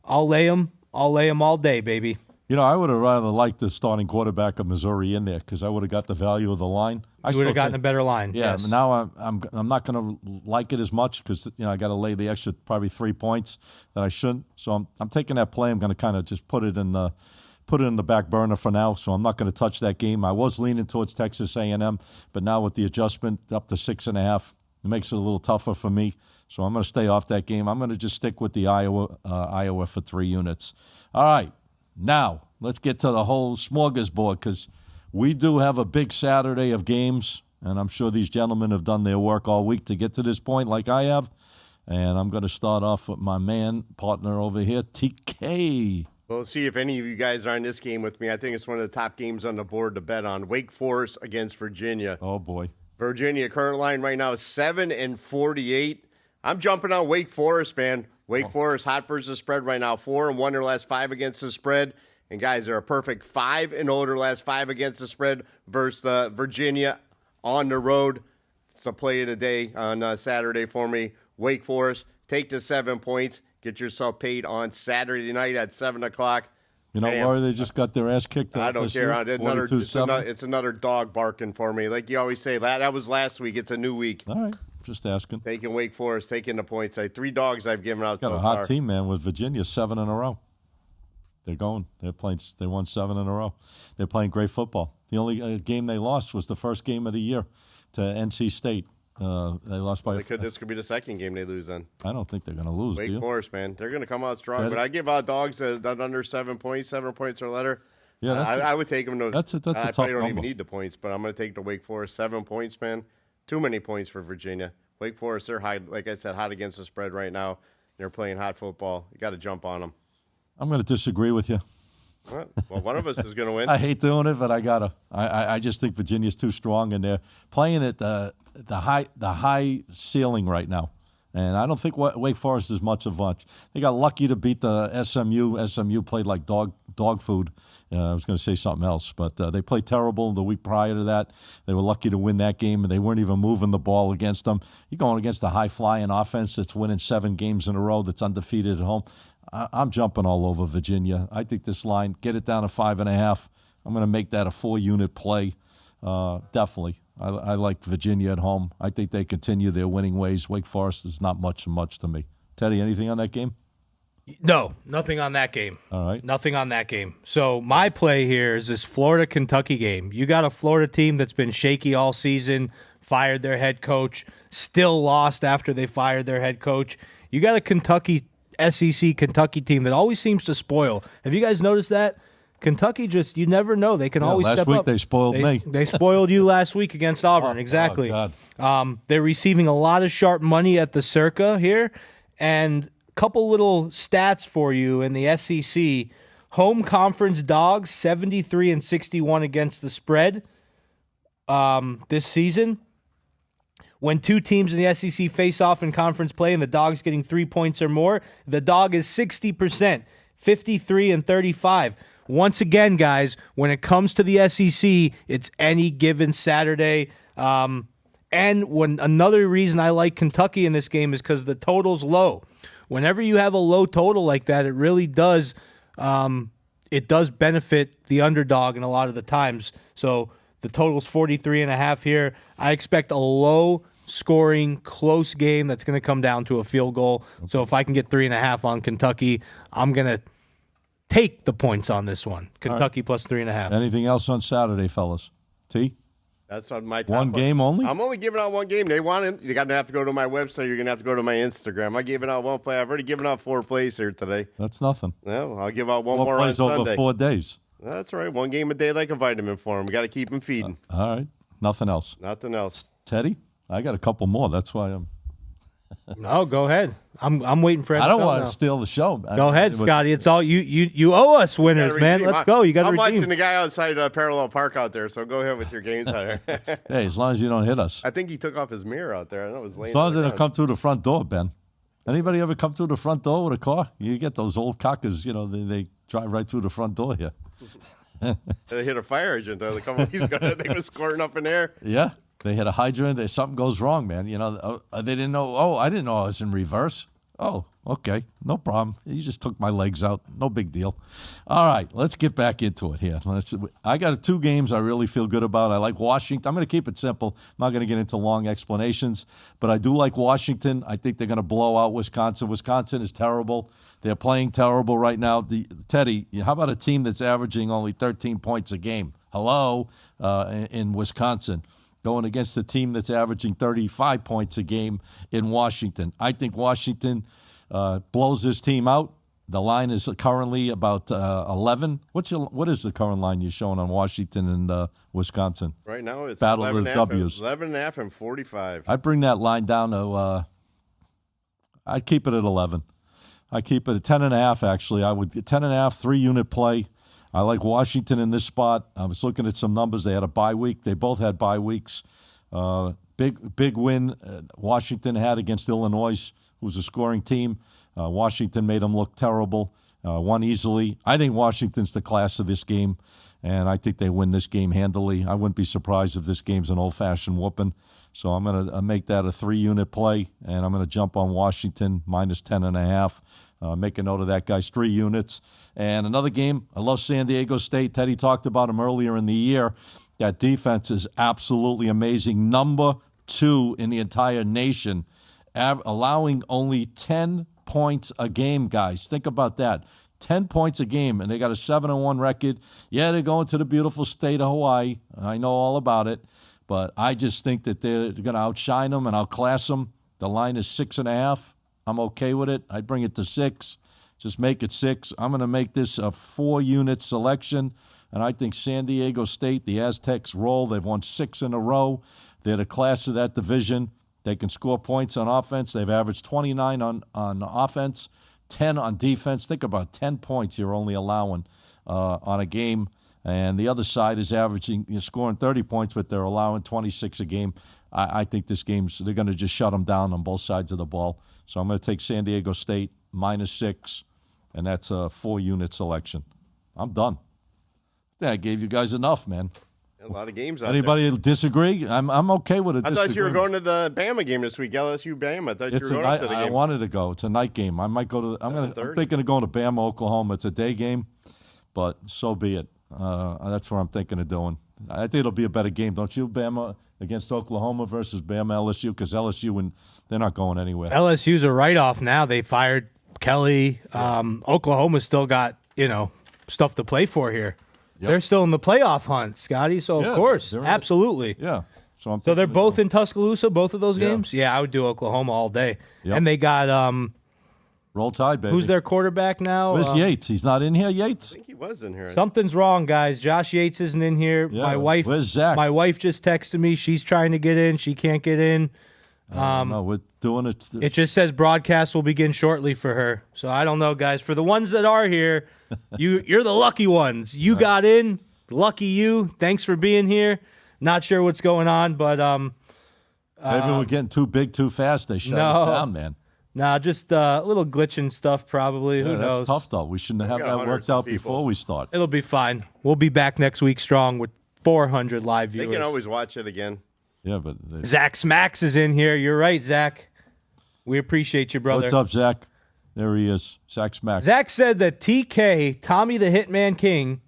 I'll lay them. I'll lay them all day, baby. I would have rather liked the starting quarterback of Missouri in there because I would have got the value of the line. You would have gotten a better line. Yeah, yes. But now I'm not going to like it as much because I got to lay the extra probably 3 points that I shouldn't. So I'm taking that play. I'm going to kind of just put it in the back burner for now. So I'm not going to touch that game. I was leaning towards Texas A&M, but now with the adjustment up to 6.5, it makes it a little tougher for me. So I'm going to stay off that game. I'm going to just stick with the Iowa for 3 units. All right, now let's get to the whole smorgasbord because we do have a big Saturday of games, and I'm sure these gentlemen have done their work all week to get to this point like I have. And I'm going to start off with my partner over here, TK. Well, let's see if any of you guys are in this game with me. I think it's one of the top games on the board to bet on. Wake Forest against Virginia. Oh, boy. Virginia, current line right now is 7-48. I'm jumping on Wake Forest, man. Wake Forest, hot versus the spread right now. 4-1 their last 5 against the spread. And, guys, they're a perfect 5-0 their last 5 against the spread versus Virginia on the road. It's a play of the day on Saturday for me. Wake Forest, take the 7 points. Get yourself paid on Saturday night at 7 o'clock. Why they just got their ass kicked? I don't care. It's another dog barking for me. Like you always say, that was last week. It's a new week. All right. Just asking. Taking Wake Forest, taking the points. 3 dogs I've given out so far. Got a hot team, man, with Virginia, 7 in a row. They're going. They won 7 in a row. They're playing great football. The only game they lost was the first game of the year to NC State. They lost by. This could be the second game they lose then. I don't think they're going to lose. Wake Forest, man, they're going to come out strong. But I give out dogs that under 7 points, 7 points or letter. Yeah, I would take them. That's a tough I probably don't number. even need the points, but I'm going to take the Wake Forest 7 points, man. Too many points for Virginia. Wake Forest, they're high, like I said, hot against the spread right now. They're playing hot football. You got to jump on them. I'm going to disagree with you. Well, one of us is going to win. I hate doing it, but I gotta. I just think Virginia's too strong, and they're playing at the high ceiling right now. And I don't think Wake Forest is much of much. They got lucky to beat the SMU. SMU played like dog food. I was going to say something else, but they played terrible the week prior to that. They were lucky to win that game, and they weren't even moving the ball against them. You're going against a high-flying offense that's winning 7 games in a row, that's undefeated at home. I'm jumping all over Virginia. I think this line, get it down to 5.5. I'm going to make that a 4-unit play. Definitely. I like Virginia at home. I think they continue their winning ways. Wake Forest is not much to me. Teddy, anything on that game? No, nothing on that game. All right. Nothing on that game. So my play here is this Florida-Kentucky game. You got a Florida team that's been shaky all season, fired their head coach, still lost after they fired their head coach. You got a SEC Kentucky team that always seems to spoil. Have you guys noticed that? Kentucky you never know. They can always step up. Last week they spoiled me. They spoiled you last week against Auburn. Exactly. Oh, God. They're receiving a lot of sharp money at the Circa here. And a couple little stats for you in the SEC. Home conference dogs, 73-61 against the spread this season. When two teams in the SEC face off in conference play and the dog's getting 3 points or more, the dog is 60%, 53-35. Once again, guys, when it comes to the SEC, it's any given Saturday. And another reason I like Kentucky in this game is because the total's low. Whenever you have a low total like that, it really does benefit the underdog in a lot of the times. So the total's 43.5 here. I expect a low-scoring, close game that's going to come down to a field goal. Okay. So if I can get 3.5 on Kentucky, I'm going to take the points on this one. Kentucky plus 3.5. Anything else on Saturday, fellas? T? That's on my top one game only? I'm only giving out one game. They want it. You're going to have to go to my website. You're going to have to go to my Instagram. I gave it out one play. I've already given out 4 plays here today. That's nothing. No, I'll give out one 4 more on plays Sunday. over 4 days. That's right. One game a day like a vitamin for them. We got to keep them feeding. All right. Nothing else. Nothing else. Teddy? I got a couple more. That's why I'm... No, go ahead. I'm waiting for. I don't want to steal the show. Go ahead, Scotty. It's all you owe us winners, man. Let's go. You got to redeem. I'm watching the guy outside Parallel Park out there, so go ahead with your games out there. Hey, as long as you don't hit us. I think he took off his mirror out there. I know it was laying. As long as they don't come through the front door, Ben. Anybody ever come through the front door with a car? You get those old cockers. They drive right through the front door here. They hit a fire agent. They were squirting up in there. Yeah. They hit a hydrant. Something goes wrong, man. They didn't know. Oh, I didn't know I was in reverse. Oh, okay. No problem. You just took my legs out. No big deal. All right. Let's get back into it here. I got 2 games I really feel good about. I like Washington. I'm going to keep it simple. I'm not going to get into long explanations. But I do like Washington. I think they're going to blow out Wisconsin. Wisconsin is terrible. They're playing terrible right now. Teddy, how about a team that's averaging only 13 points a game? Hello, in Wisconsin. Going against a team that's averaging 35 points a game in Washington. I think Washington blows this team out. The line is currently about 11. What is the current line you're showing on Washington and Wisconsin? Right now it's Battle of the W's. 11.5 and 45. I'd bring that line down to I'd keep it at 11. I'd keep it at 10.5, actually. I would get 10.5, 3-unit play. I like Washington in this spot. I was looking at some numbers. They had a bye week. They both had bye weeks. Big win Washington had against Illinois, who's a scoring team. Washington made them look terrible. Won easily. I think Washington's the class of this game, and I think they win this game handily. I wouldn't be surprised if this game's an old-fashioned whooping. So I'm going to make that a 3-unit play, and I'm going to jump on Washington minus 10.5. Make a note of that, guys. 3 units. And another game, I love San Diego State. Teddy talked about them earlier in the year. That defense is absolutely amazing. Number 2 in the entire nation, allowing only 10 points a game, guys. Think about that. 10 points a game, and they got a 7-1 record. Yeah, they're going to the beautiful state of Hawaii. I know all about it. But I just think that they're going to outshine them and outclass them. The line is 6.5. I'm okay with it. I'd bring it to 6. Just make it 6. I'm going to make this a 4-unit selection, and I think San Diego State, the Aztecs, roll. They've won 6 in a row. They're the class of that division. They can score points on offense. They've averaged 29 on offense, 10 on defense. Think about 10 points you're only allowing on a game. And the other side is scoring 30 points, but they're allowing 26 a game. I think this game's, they're going to just shut them down on both sides of the ball. So I'm going to take San Diego State -6, and that's a 4-unit selection. I'm done. I gave you guys enough, man. A lot of games out Anybody disagree? I'm okay with it. I thought you were going to the Bama game this week, LSU Bama. I thought you were going to the game. I wanted to go. It's a night game. I might go to. I'm thinking of going to Bama, Oklahoma. It's a day game, but so be it. That's what I'm thinking of doing. I think it'll be a better game, don't you? Bama against Oklahoma versus Bama LSU, because LSU they're not going anywhere. LSU's a write-off now. They fired Kelly. Oklahoma's still got stuff to play for here. Yep. They're still in the playoff hunt, Scotty. So of course, absolutely. Yeah. So they're both in Tuscaloosa, both of those games. Yeah, I would do Oklahoma all day. Yep. And they got Roll Tide, baby. Who's their quarterback now? Where's Yates? He's not in here, Yates? I think he was in here. Something's wrong, guys. Josh Yates isn't in here. Yeah. Where's Zach? My wife just texted me. She's trying to get in. She can't get in. No, we're doing it. It just says broadcast will begin shortly for her. So I don't know, guys. For the ones that are here, you're the lucky ones. You got in. Lucky you. Thanks for being here. Not sure what's going on, but maybe we're getting too big too fast. They shut us down, man. Nah, just a little glitching stuff probably. Who knows? That's tough, though. We shouldn't have that worked out before we start. It'll be fine. We'll be back next week strong with 400 live viewers. They can always watch it again. Yeah, but Zach Smacks is in here. You're right, Zach. We appreciate you, brother. What's up, Zach? There he is, Zach Smacks. Zach said that TK, Tommy the Hitman King,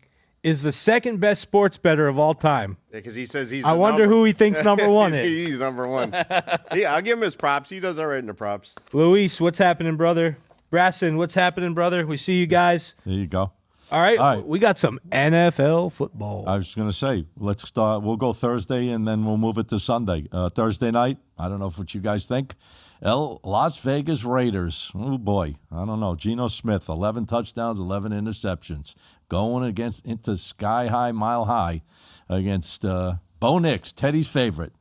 is the second best sports bettor of all time. Yeah, because he says he's. I wonder who he thinks number one is. He's number one. Yeah, I'll give him his props. He does all right in the props. Luis, what's happening, brother? Brasson, what's happening, brother? We see you guys. There you go. All right. We got some NFL football. I was going to say, let's start. We'll go Thursday, and then we'll move it to Sunday. Thursday night, I don't know what you guys think. Las Vegas Raiders. Oh, boy. I don't know. Geno Smith, 11 touchdowns, 11 interceptions. Going into sky high, mile high against Bo Nix, Teddy's favorite.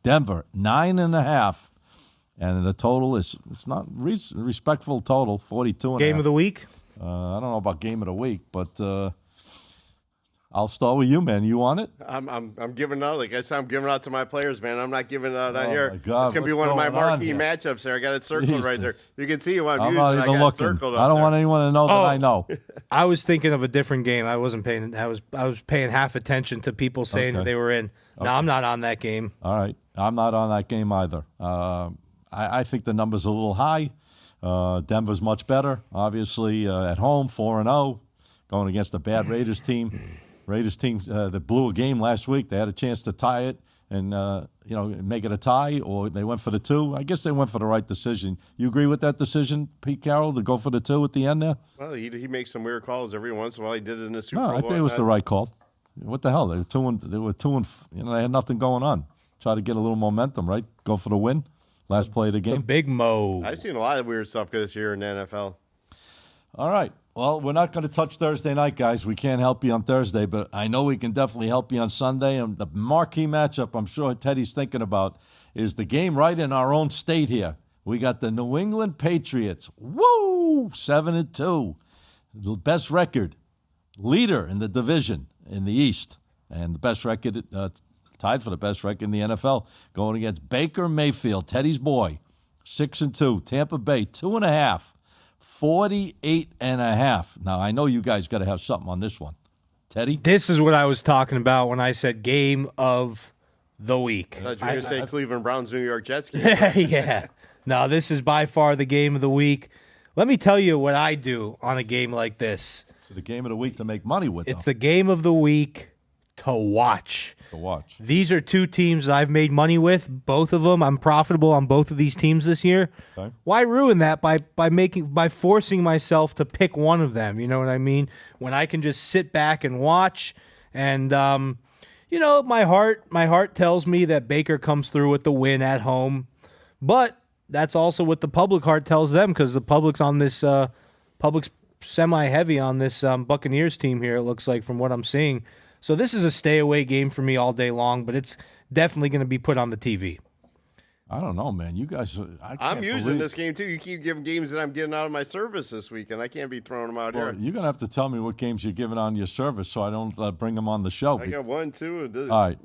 Denver, 9.5. And the total it's not respectful total, 42.5. Game of the week? I don't know about game of the week, but I'll start with you, man. You want it? I'm giving out. Like I said, I'm giving out to my players, man. I'm not giving out on here. My God, it's gonna be one of my marquee matchups there. I got it circled right there. You can see what I'm using. Not even looking. I don't want anyone to know that I know. I was thinking of a different game. I wasn't paying. I was paying half attention to people saying that they were in. No, I'm not on that game. All right, I'm not on that game either. I think the number's a little high. Denver's much better, obviously, at home, 4-0, going against a bad Raiders team. Raiders team that blew a game last week. They had a chance to tie it and make it a tie, or they went for the 2. I guess they went for the right decision. You agree with that decision, Pete Carroll, to go for the 2 at the end there? Well, he makes some weird calls every once in a while. He did it in the Super Bowl. No, I think it was the right call. What the hell? They were 2 and they had nothing going on. Try to get a little momentum, right? Go for the win. Last play of the game. The big Mo. I've seen a lot of weird stuff this year in the NFL. All right. Well, we're not going to touch Thursday night, guys. We can't help you on Thursday, but I know we can definitely help you on Sunday. And the marquee matchup I'm sure Teddy's thinking about is the game right in our own state here. We got the New England Patriots. Woo! 7-2. The best record. Leader in the division in the East. And the best record, tied for the best record in the NFL, going against Baker Mayfield, Teddy's boy. 6-2. Tampa Bay, 2.5. 48.5. Now, I know you guys got to have something on this one. Teddy? This is what I was talking about when I said game of the week. I thought you were going to say Cleveland Browns, New York Jets game. Yeah. No, this is by far the game of the week. Let me tell you what I do on a game like this. It's the game of the week to make money with. It's the game of the week to watch. These are 2 teams that I've made money with, both of them. I'm profitable on both of these teams this year. Okay. Why ruin that by forcing myself to pick one of them? You know what I mean? When I can just sit back and watch and My heart tells me that Baker comes through with the win at home, but that's also what the public heart tells them because the public's on this public's semi-heavy on this Buccaneers team here. It looks like from what I'm seeing. So this is a stay-away game for me all day long, but it's definitely going to be put on the TV. I don't know, man. You guys, I'm using this game, too. You keep giving games that I'm getting out of my service this weekend. I can't be throwing them out here. You're going to have to tell me what games you're giving on your service so I don't bring them on the show. I got 1, 2. All right.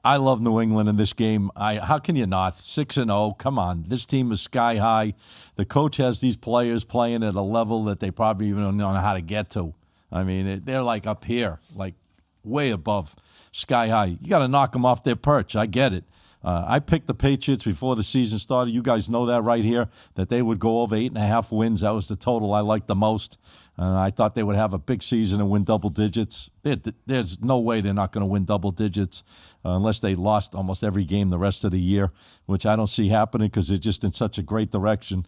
I love New England in this game. How can you not? 6-0. Come on. This team is sky high. The coach has these players playing at a level that they probably even don't know how to get to. I mean, they're like up here, like way above sky high. You got to knock them off their perch. I get it. I picked the Patriots before the season started. You guys know that right here, that they would go over 8.5 wins. That was the total I liked the most. I thought they would have a big season and win double digits. There's no way they're not going to win double digits unless they lost almost every game the rest of the year, which I don't see happening because they're just in such a great direction.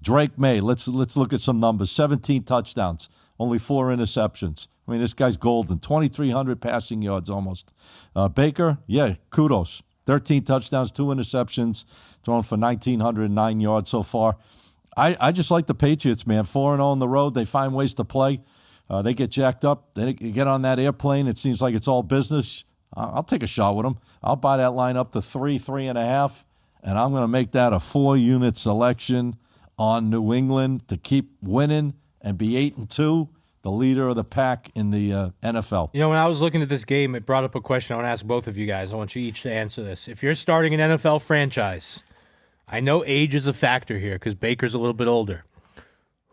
Drake May, let's look at some numbers. 17 touchdowns, only 4 interceptions. I mean, this guy's golden. 2,300 passing yards almost. Baker, yeah, kudos. 13 touchdowns, 2 interceptions, thrown for 1,909 yards so far. I just like the Patriots, man. 4-0 on the road. They find ways to play. They get jacked up. They get on that airplane. It seems like it's all business. I'll take a shot with them. I'll buy that line up to 3.5, and I'm going to make that a 4-unit selection on New England to keep winning and be 8-2. The leader of the pack in the NFL. When I was looking at this game, it brought up a question I want to ask both of you guys. I want you each to answer this. If you're starting an NFL franchise, I know age is a factor here because Baker's a little bit older.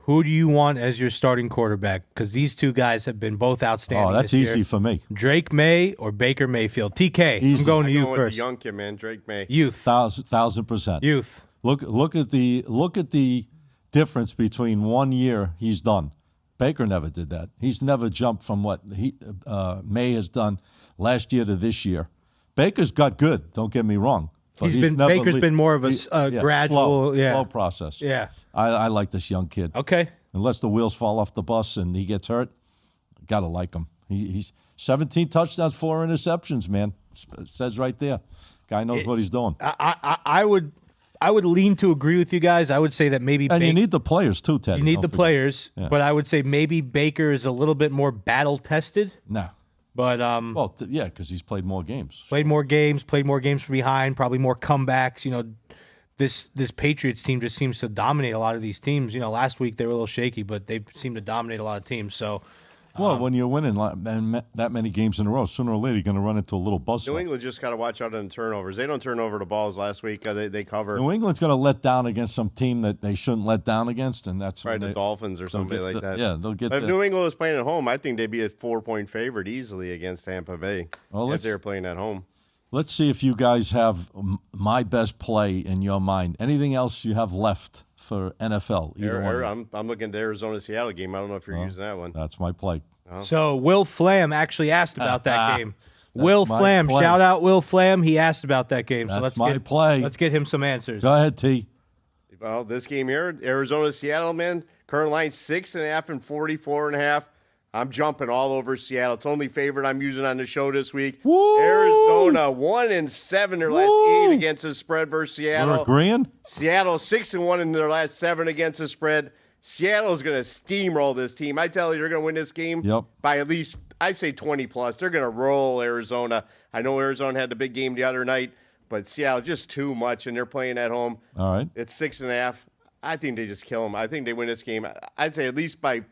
Who do you want as your starting quarterback? Because these two guys have been both outstanding. Oh, that's easy for me. Drake May or Baker Mayfield? TK, easy. I'm going to you with first. The young kid, man, Drake May. Youth. 1,000%. Youth. Look at the difference between 1 year he's done. Baker never did that. He's never jumped from what May has done last year to this year. Baker's got good. Don't get me wrong. But Baker's been more of a gradual, slow process. Yeah, I like this young kid. Okay. Unless the wheels fall off the bus and he gets hurt, gotta like him. He's 17 touchdowns, 4 interceptions. Man, it says right there, guy knows what he's doing. I would lean to agree with you guys. I would say that maybe you need the players too, Ted. You need the players, but I would say maybe Baker is a little bit more battle tested. No. But because he's played more games. Played more games from behind, probably more comebacks. This Patriots team just seems to dominate a lot of these teams. Last week they were a little shaky, but they seem to dominate a lot of teams. So when you're winning that many games in a row, sooner or later you're going to run into a little buzzsaw. New England just got to watch out on turnovers. They don't turn over the balls last week. They cover. New England's going to let down against some team that they shouldn't let down against, and that's right. The Dolphins or somebody like that. Yeah, they'll get. If New England was playing at home, I think they'd be a 4-point favorite easily against Tampa Bay if they're playing at home. Let's see if you guys have my best play in your mind. Anything else you have left for NFL? I'm looking at the Arizona-Seattle game. I don't know if you're using that one. That's my play. Oh. So Will Flam actually asked about that game. Will Flam, shout out Will Flam. He asked about that game. So That's my play. Let's get him some answers. Go ahead, T. Well, this game here, Arizona-Seattle, man, current line 6.5 and 44.5. I'm jumping all over Seattle. It's only favorite I'm using on the show this week. Woo! Arizona 1-7 their last 8 against the spread versus Seattle. You're agreeing? Seattle 6-1 in their last 7 against the spread. Seattle's going to steamroll this team. I tell you, they're going to win this game by at least, I'd say 20 plus. They're going to roll Arizona. I know Arizona had the big game the other night, but Seattle just too much, and they're playing at home. All right. It's 6.5. I think they just kill them. I think they win this game. I'd say at least by,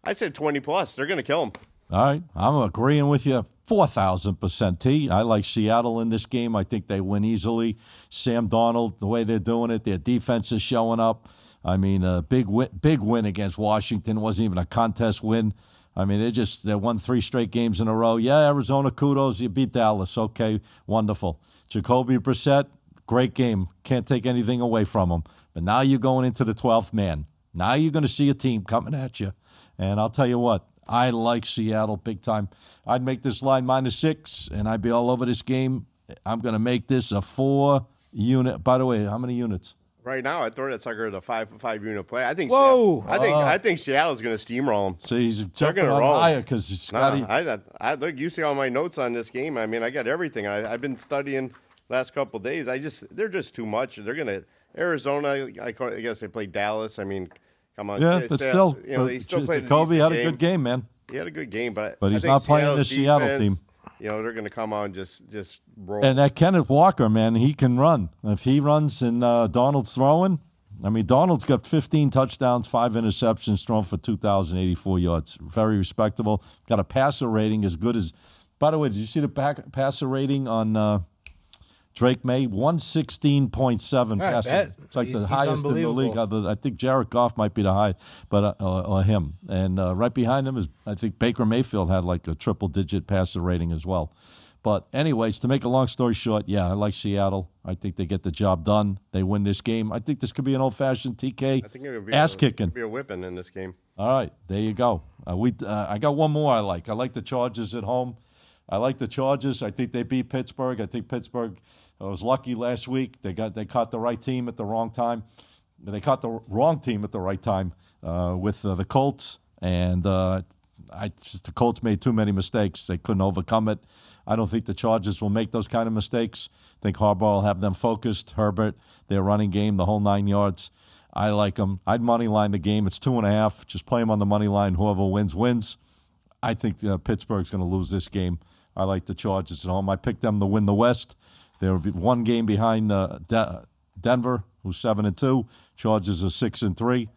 I'd say 20 plus. They're going to kill them. All right. I'm agreeing with you 4,000%, T. I like Seattle in this game. I think they win easily. Sam Darnold, the way they're doing it, their defense is showing up. I mean, a big win against Washington. It wasn't even a contest win. I mean, they won 3 straight games in a row. Yeah, Arizona, kudos. You beat Dallas. Okay, wonderful. Jacoby Brissett, great game. Can't take anything away from him. But now you're going into the 12th man. Now you're going to see a team coming at you. And I'll tell you what, I like Seattle big time. I'd make this line -6, and I'd be all over this game. I'm going to make this a 4-unit. By the way, how many units? Right now, I throw that sucker at a 5-5 unit play. I think. Whoa! I think Seattle's going to steamroll them. So he's jumping gonna on roll. higher because Scotty. I look. You see all my notes on this game. I mean, I got everything. I've been studying last couple of days. They're just too much. They're going to Arizona. I guess they played Dallas. I mean, come on. Yeah, but still, he still played. Jacoby had a good game, man. He had a good game, but he's I think not playing Seattle's this Seattle defense, team. They're going to come out and just roll. And that Kenneth Walker, man, he can run. If he runs and Donald's throwing, I mean, Donald's got 15 touchdowns, 5 interceptions, thrown for 2,084 yards. Very respectable. Got a passer rating as good as. By the way, did you see the passer rating on Drake May? 116.7 passer. It's like the highest in the league. I think Jared Goff might be the high, but or him. And right behind him is, I think Baker Mayfield had like a triple-digit passer rating as well. But anyways, to make a long story short, yeah, I like Seattle. I think they get the job done. They win this game. I think this could be an old-fashioned TK ass kicking. Be a whipping in this game. All right, there you go. I got one more I like. I like the Chargers at home. I like the Chargers. I think they beat Pittsburgh. I think Pittsburgh was lucky last week. They caught the right team at the wrong time. They caught the wrong team at the right time with the Colts, and the Colts made too many mistakes. They couldn't overcome it. I don't think the Chargers will make those kind of mistakes. I think Harbaugh will have them focused. Herbert, their running game, the whole 9 yards. I like them. I'd money line the game. It's 2.5. Just play them on the money line. Whoever wins, wins. I think Pittsburgh's going to lose this game. I like the Chargers at home. I picked them to win the West. They're one game behind Denver, who's 7-2. Chargers are 6-3.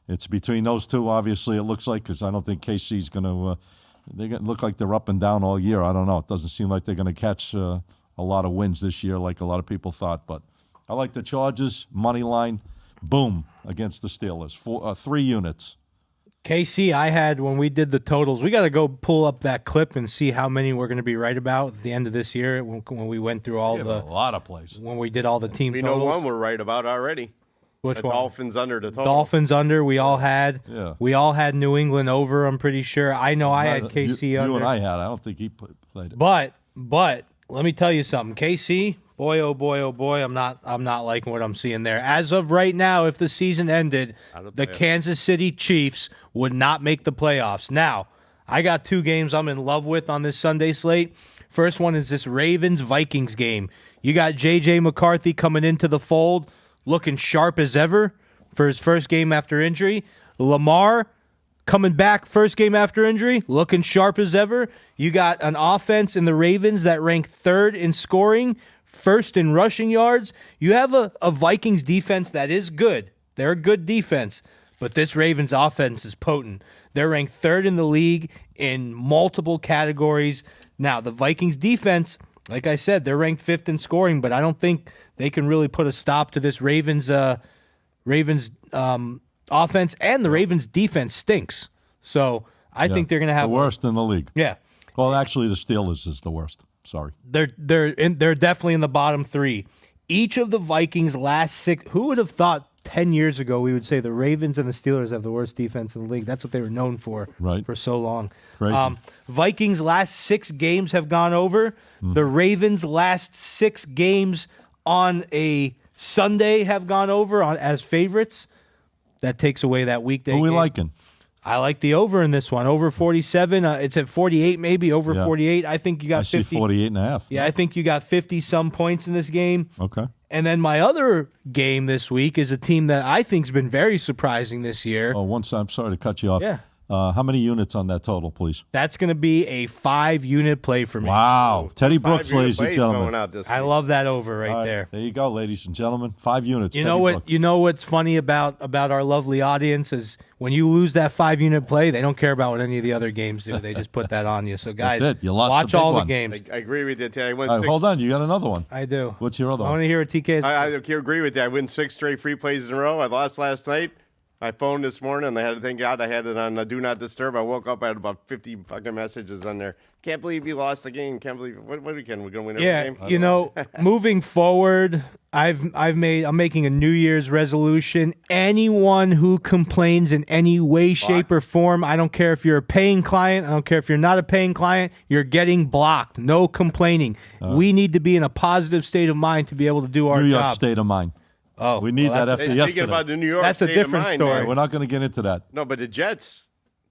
It's between those two, obviously, it looks like, because I don't think KC's going to they look like they're up and down all year. I don't know. It doesn't seem like they're going to catch a lot of wins this year like a lot of people thought. But I like the Chargers, money line, boom, against the Steelers. 3 units. KC, I had when we did the totals. We got to go pull up that clip and see how many we're going to be right about at the end of this year when we went through all a lot of plays. When we did all the team we totals. know one we're right about already. Which the one? Dolphins under the total. Dolphins under. We all had. Yeah. We all had New England over. I'm pretty sure. I know I had KC under. You and I had. I don't think he played it. But let me tell you something. KC, boy, oh boy, I'm not liking what I'm seeing there. As of right now, if the season ended, the Kansas City Chiefs would not make the playoffs. Now, I got 2 games I'm in love with on this Sunday slate. First one is this Ravens-Vikings game. You got J.J. McCarthy coming into the fold, looking sharp as ever for his first game after injury. Lamar coming back first game after injury, looking sharp as ever. You got an offense in the Ravens that ranked 3rd in scoring, 1st in rushing yards. You have a Vikings defense that is good. They're a good defense, but this Ravens offense is potent. They're ranked 3rd in the league in multiple categories. Now, the Vikings defense, like I said, they're ranked 5th in scoring, but I don't think they can really put a stop to this Ravens offense, and the Ravens defense stinks. So I think they're going to have the worst in the league. Yeah. Well, actually, the Steelers is the worst. Sorry. They're definitely in the bottom 3. Each of the Vikings' last 6. Who would have thought 10 years ago we would say the Ravens and the Steelers have the worst defense in the league? That's what they were known for for so long. Crazy. Vikings' last 6 games have gone over. The Ravens' last 6 games on a Sunday have gone over as favorites. That takes away that weekday Who we game. liking? I like the over in this one. Over 47. It's at 48 maybe. Over 48. I think you got I 50. see 48.5. Yeah, I think you got 50-some points in this game. Okay. And then my other game this week is a team that I think's been very surprising this year. Oh, I'm sorry to cut you off. Yeah. How many units on that total, please? That's going to be a 5-unit play for me. Wow. Teddy Brooks, ladies and gentlemen. I love that over right there. There you go, ladies and gentlemen. 5 units. You know what? Brooks. You know what's funny about our lovely audience is when you lose that 5-unit play, they don't care about what any of the other games do. They just put that on you. So guys, that's it. You lost watch the big all one. the games. I agree with you, Teddy. Hold on, you got another one. I do. What's your other I one? want to hear what TK is. I agree with you. I win 6 straight free plays in a row. I lost last night. I phoned this morning, and I had to thank God I had it on Do Not Disturb. I woke up, I had about 50 fucking messages on there. Can't believe you lost the game. Can't believe what weekend we're going to win every game. You know, moving forward, I'm making a New Year's resolution. Anyone who complains in any way, shape, or form, I don't care if you're a paying client, I don't care if you're not a paying client, you're getting blocked. No complaining. We need to be in a positive state of mind to be able to do our job. New York state of mind. Oh, we need that after Speaking yesterday. about the New York That's a state of different mind, story. man. We're not going to get into that. No, but the Jets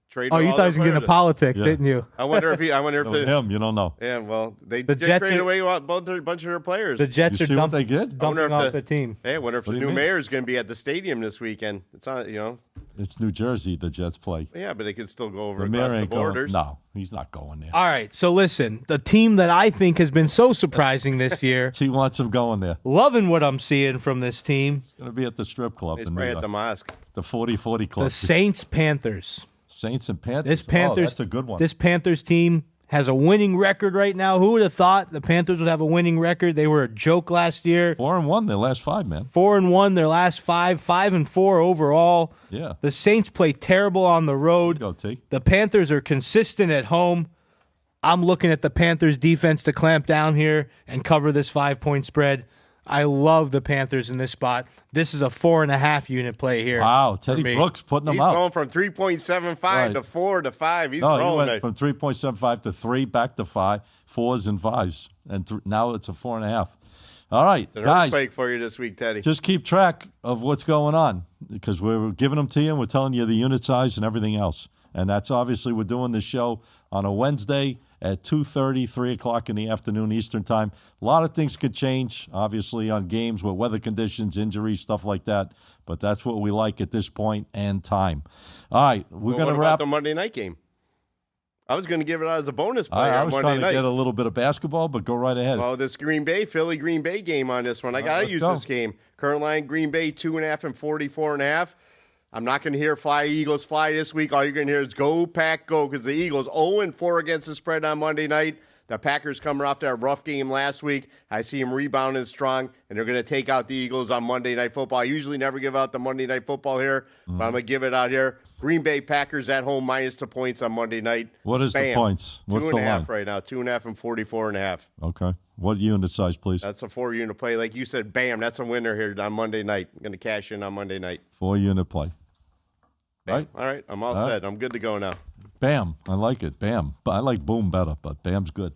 traded. Oh, you all thought I was their getting into players. politics, Yeah. didn't you? I wonder if With him, you don't know. Yeah, well, they The just Jets traded are- away a bunch of their players. The Jets You are see what they did? dumping off the team. Hey, I wonder if What the do you new mean? mayor is going to be at the stadium this weekend. It's on, It's New Jersey. The Jets play. Yeah, but they could still go over The mayor across the ain't going. borders. No, he's not going there. All right, so listen, the team that I think has been so surprising this year, He wants him going there. loving what I'm seeing from this team, Going to be at the strip club He's in New probably York. at the mosque. The 40-40 club. the Saints Panthers. Saints and Panthers. This Panthers, that's a good one. This Panthers team has a winning record right now. Who would have thought the Panthers would have a winning record? They were a joke last year. 4-1 their last 5, man. 4-1 their last 5, 5-4 overall. Yeah. The Saints play terrible on the road. Go, T. The Panthers are consistent at home. I'm looking at the Panthers defense to clamp down here and cover this 5-point spread. I love the Panthers in this spot. This is a 4.5 unit play here. Wow, for Teddy me. Brooks putting them He's out. going from 3.75 Right. to 4 to 5. He's No, he rolling went it. from 3.75 to 3, back to 5, 4s and 5s, and now it's a 4.5. All right, It's an guys, earthquake for you this week, Teddy. just keep track of what's going on because we're giving them to you and we're telling you the unit size and everything else. And that's obviously we're doing this show on a Wednesday at 2:30, 3 o'clock in the afternoon Eastern time. A lot of things could change, obviously, on games with weather conditions, injuries, stuff like that. But that's what we like at this point and time. All right, we're Well, going what to about wrap. the Monday night game? I was going to give it out as a bonus play I on was Monday trying to night. get a little bit of basketball, but go right ahead. Well, this Philly Green Bay game on this one. I All got right, to let's use go. this game. Current line Green Bay 2.5 and 44.5. I'm not going to hear fly Eagles fly this week. All you're going to hear is go Pack go because the Eagles 0-4 against the spread on Monday night. The Packers coming off that rough game last week. I see them rebounding strong, and they're going to take out the Eagles on Monday Night Football. I usually never give out the Monday Night Football here, but I'm going to give it out here. Green Bay Packers at home -2 points on Monday night. What is the Bam. points? What's the 2.5 line? right now. 2.5 and 44.5. Okay. What unit size, please? That's a 4-unit play. Like you said, bam, that's a winner here on Monday night. I'm going to cash in on Monday night. 4-unit play. Bam. Right? All right, I'm all All right. set. I'm good to go now. Bam. I like it. Bam. But I like boom better, but Bam's good.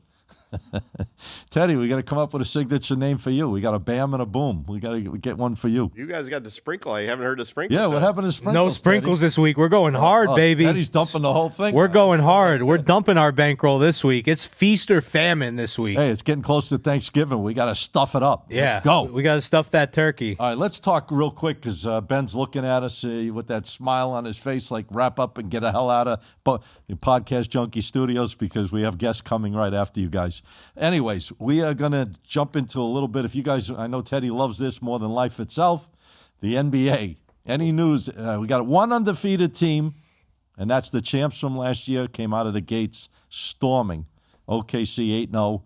Teddy, we got to come up with a signature name for you. We got a Bam and a Boom. We got to get one for you. You guys got the sprinkle. I haven't heard the sprinkle. Yeah, what happened to sprinkles? No sprinkles Teddy? this week. We're going hard, Oh, baby. Teddy's dumping the whole thing. We're going hard. We're dumping our bankroll this week. It's feast or famine this week. Hey, it's getting close to Thanksgiving. We got to stuff it up. Yeah, Let's go. We got to stuff that turkey. All right, let's talk real quick because Ben's looking at us with that smile on his face, like wrap up and get the hell out of Podcast Junkie Studios because we have guests coming right after you guys. Anyways, we are going to jump into a little bit. If you guys, I know Teddy loves this more than life itself, the NBA. Any news? We got one undefeated team, and that's the champs from last year, came out of the gates storming. OKC 8-0.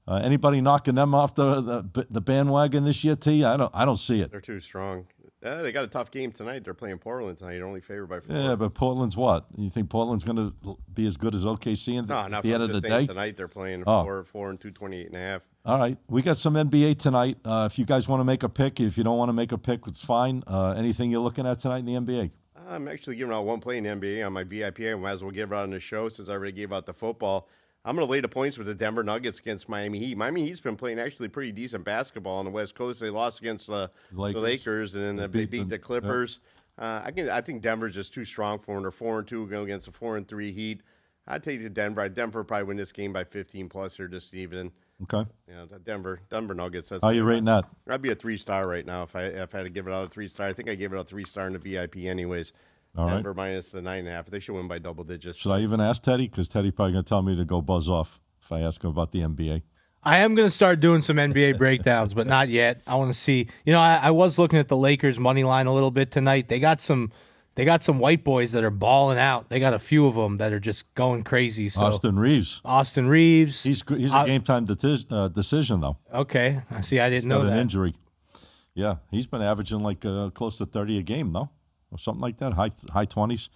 Anybody knocking them off the bandwagon this year, T? I don't see it. They're too strong. They got a tough game tonight. They're playing Portland tonight. They're only favored by 4. Yeah, but Portland's what? You think Portland's going to be as good as OKC No, at not the end of the day? Tonight they're playing Oh. 4 and 228.5. All right, we got some NBA tonight. If you guys want to make a pick, if you don't want to make a pick, it's fine. Anything you're looking at tonight in the NBA? I'm actually giving out one play in the NBA on my VIP. I might as well give it out on the show since I already gave out the football. I'm going to lay the points with the Denver Nuggets against Miami Heat. Miami Heat's been playing actually pretty decent basketball on the West Coast. They lost against the Lakers, and then they beat the Clippers. I think Denver's just too strong for them. They're 4-2 going against a 4-3 Heat. I'd take the Denver. Denver probably win this game by 15 plus here this evening. Okay. The Denver Nuggets. How you rating that? I'd be a 3-star right now if I had to give it out a 3-star. I think I gave it out 3-star in the VIP anyways. All right. Denver minus the 9.5. They should win by double digits. Should I even ask Teddy? Because Teddy's probably going to tell me to go buzz off if I ask him about the NBA. I am going to start doing some NBA breakdowns, but not yet. I want to see. I was looking at the Lakers money line a little bit tonight. They got some white boys that are balling out. They got a few of them that are just going crazy. So Austin Reeves. He's a game time decision though. Okay. See, I didn't know Got that. an injury. Yeah, he's been averaging like close to 30 a game, no? Or something like that, high 20s.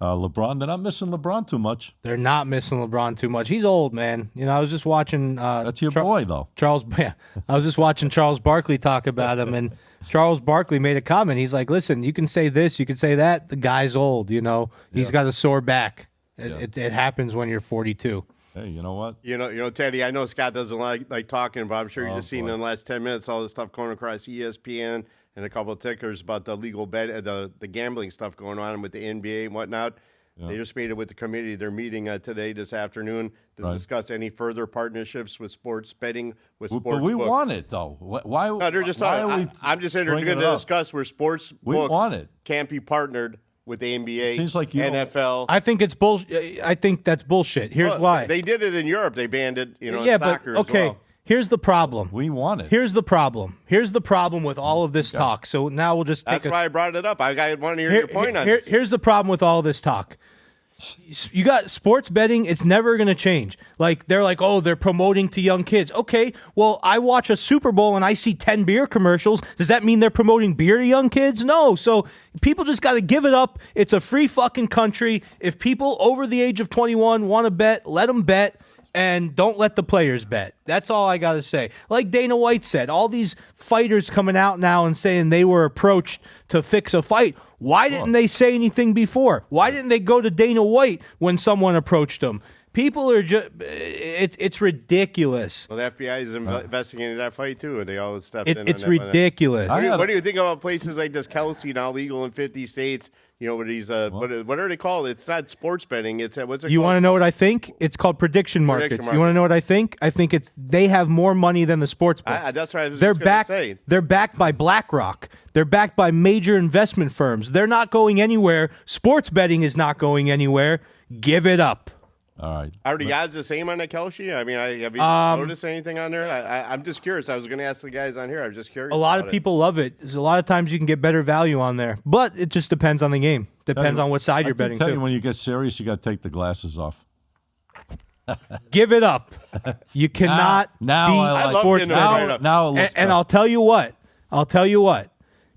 LeBron, they're not missing LeBron too much. They're not missing LeBron too much. He's old, man. I was just watching. That's your boy, though. Charles. Yeah, I was just watching Charles Barkley talk about him, and Charles Barkley made a comment. He's like, "Listen, you can say this, you can say that. The guy's old. He's got a sore back. It happens when you're 42." Hey, you know what? Teddy, I know Scott doesn't like talking, but I'm sure you've just seen boy. in the last 10 minutes all this stuff going across ESPN and a couple of tickers about the legal bet, the gambling stuff going on with the NBA and whatnot. Yeah. They just made it with the committee. They're meeting today, this afternoon, to discuss any further partnerships with sports betting, with sports But we books. want it, though. Why? No, they're just why talking. are we I'm just saying they're bringing going it to up? discuss where sports We books want it. can't be partnered with the NBA, Seems like you don't- NFL. I think it's bullshit. I think that's bullshit. Here's Well, why. They did it in Europe. They banned it, in but soccer okay. as well. Here's the problem. We want it. Here's the problem. Here's the problem with all of this talk. So now we'll just take That's why I brought it up. I want to hear your point on this. Here's the problem with all this talk. You got sports betting. It's never going to change. Like they're like, oh, they're promoting to young kids. Okay, well, I watch a Super Bowl and I see 10 beer commercials. Does that mean they're promoting beer to young kids? No. So people just got to give it up. It's a free fucking country. If people over the age of 21 want to bet, let them bet. And don't let the players bet. That's all I got to say. Like Dana White said, all these fighters coming out now and saying they were approached to fix a fight. Why didn't they say anything before? Why didn't they go to Dana White when someone approached them? People are just, it's ridiculous. Well, the FBI is investigating that fight, too, and they always stepped in on It's that. ridiculous. What do you think about places like this, Kelsey, now legal in 50 states? With these, what are they called? It's not sports betting. It's what's it You called? want to know what I think? It's called prediction markets. Prediction You want to know what I think? I think they have more money than the sports books. That's what I was They're just backed. going to say. They're backed by BlackRock. They're backed by major investment firms. They're not going anywhere. Sports betting is not going anywhere. Give it up. All right. Are the odds the same on the Kelsey? I mean, have you noticed anything on there? I'm just curious. I was going to ask the guys on here. I was just curious. A lot about of people love it. There's a lot of times you can get better value on there, but it just depends on the game. Depends on what side you're betting. Tell you too. when you get serious, you got to take the glasses off. Give it up. You cannot now be I like sports getting it right betting. up. Now it looks And I'll tell you what.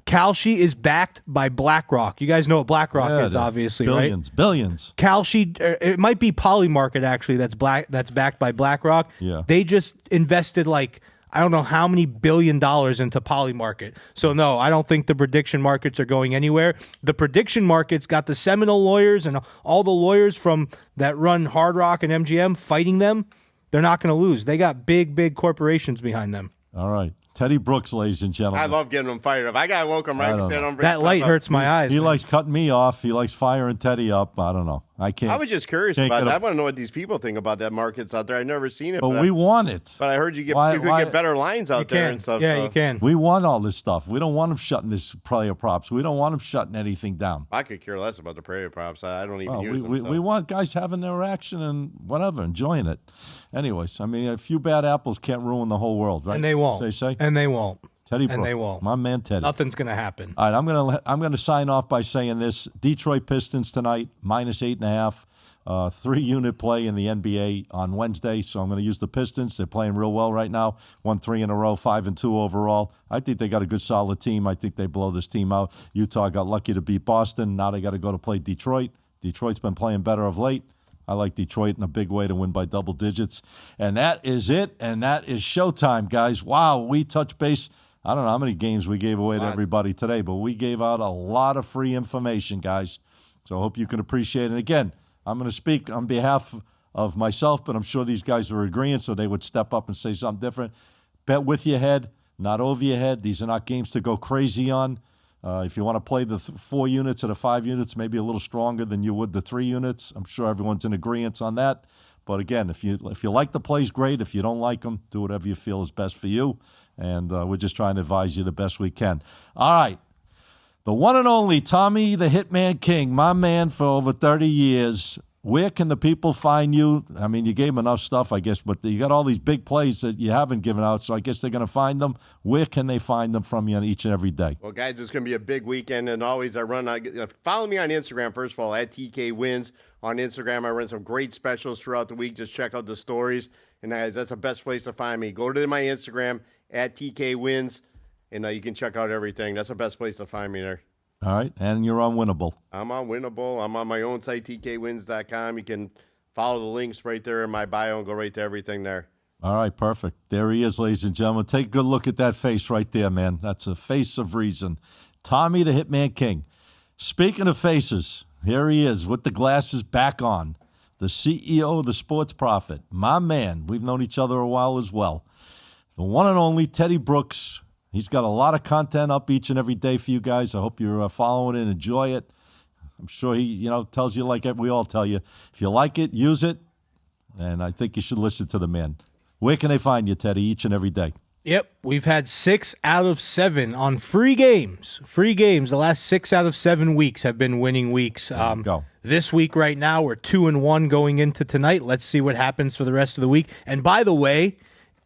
Kalshi is backed by BlackRock. You guys know what BlackRock is, obviously, billions, right? Billions. Kalshi, it might be Polymarket actually. That's backed by BlackRock. Yeah. They just invested I don't know how many $1 billion into Polymarket. So no, I don't think the prediction markets are going anywhere. The prediction markets got the Seminole lawyers and all the lawyers from that run Hard Rock and MGM fighting them. They're not going to lose. They got big corporations behind them. All right. Teddy Brooks, ladies and gentlemen. I love getting them fired up. I got to woke them right. That light hurts my eyes. He man. likes cutting me off. He likes firing Teddy up. I don't know. I can't. I was just curious can't about get that. I up. want to know what these people think about that markets out there. I've never seen it. But we want it. But I heard you could Why- get better lines out there and stuff. Yeah, so you can. We want all this stuff. We don't want them shutting this player props. We don't want them shutting anything down. I could care less about the prayer props. I don't even Oh, use them. we want guys having their action and whatever, enjoying it. Anyways, I mean, a few bad apples can't ruin the whole world, right? And they won't. Say. And they won't. Teddy and Brooks, they won't. my man Teddy. Nothing's going to happen. All right, I'm gonna sign off by saying this: Detroit Pistons tonight -8.5, 3-unit play in the NBA on Wednesday. So I'm going to use the Pistons. They're playing real well right now. Won 3 in a row, 5-2 overall. I think they got a good, solid team. I think they blow this team out. Utah got lucky to beat Boston. Now they got to go to play Detroit. Detroit's been playing better of late. I like Detroit in a big way to win by double digits. And that is it. And that is showtime, guys. Wow, we touched base. I don't know how many games we gave away to everybody today, but we gave out a lot of free information, guys. So I hope you can appreciate it. And again, I'm going to speak on behalf of myself, but I'm sure these guys are agreeing, so they would step up and say something different. Bet with your head, not over your head. These are not games to go crazy on. If you want to play the 4 units or the 5 units, maybe a little stronger than you would the 3 units. I'm sure everyone's in agreement on that. But again, if you like the plays, great. If you don't like them, do whatever you feel is best for you. And we're just trying to advise you the best we can. All right. The one and only Tommy the Hitman King, my man for over 30 years. Where can the people find you? I mean, you gave them enough stuff, I guess, but you got all these big plays that you haven't given out, so I guess they're going to find them. Where can they find them from you on each and every day? Well, guys, it's going to be a big weekend, and always follow me on Instagram, first of all, at TK Wins. On Instagram, I run some great specials throughout the week. Just check out the stories. And guys, that's the best place to find me. Go to my Instagram, at TK Wins, and you can check out everything. That's the best place to find me there. All right, and you're on Winnable. I'm on Winnable. I'm on my own site, tkwins.com. You can follow the links right there in my bio and go right to everything there. All right, perfect. There he is, ladies and gentlemen. Take a good look at that face right there, man. That's a face of reason. Tommy the Hitman King. Speaking of faces, here he is with the glasses back on. the CEO of the Sports Prophet, my man. We've known each other a while as well. The one and only Teddy Brooks. He's got a lot of content up each and every day for you guys. I hope you're following it and enjoy it. I'm sure he, tells you like we all tell you. If you like it, use it. And I think you should listen to the man. Where can they find you, Teddy, each and every day? Yep, we've had 6 out of 7 on free games. Free games. The last 6 out of 7 weeks have been winning weeks. Go. This week right now, we're 2-1 going into tonight. Let's see what happens for the rest of the week. And by the way,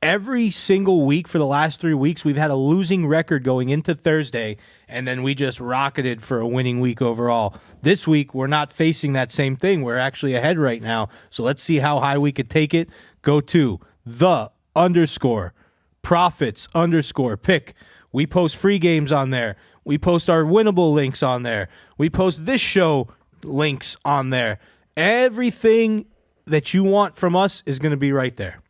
every single week for the last 3 weeks, we've had a losing record going into Thursday, and then we just rocketed for a winning week overall. This week, we're not facing that same thing. We're actually ahead right now. So let's see how high we could take it. Go to _profits_pick. We post free games on there. We post our winnable links on there. We post this show links on there. Everything that you want from us is going to be right there.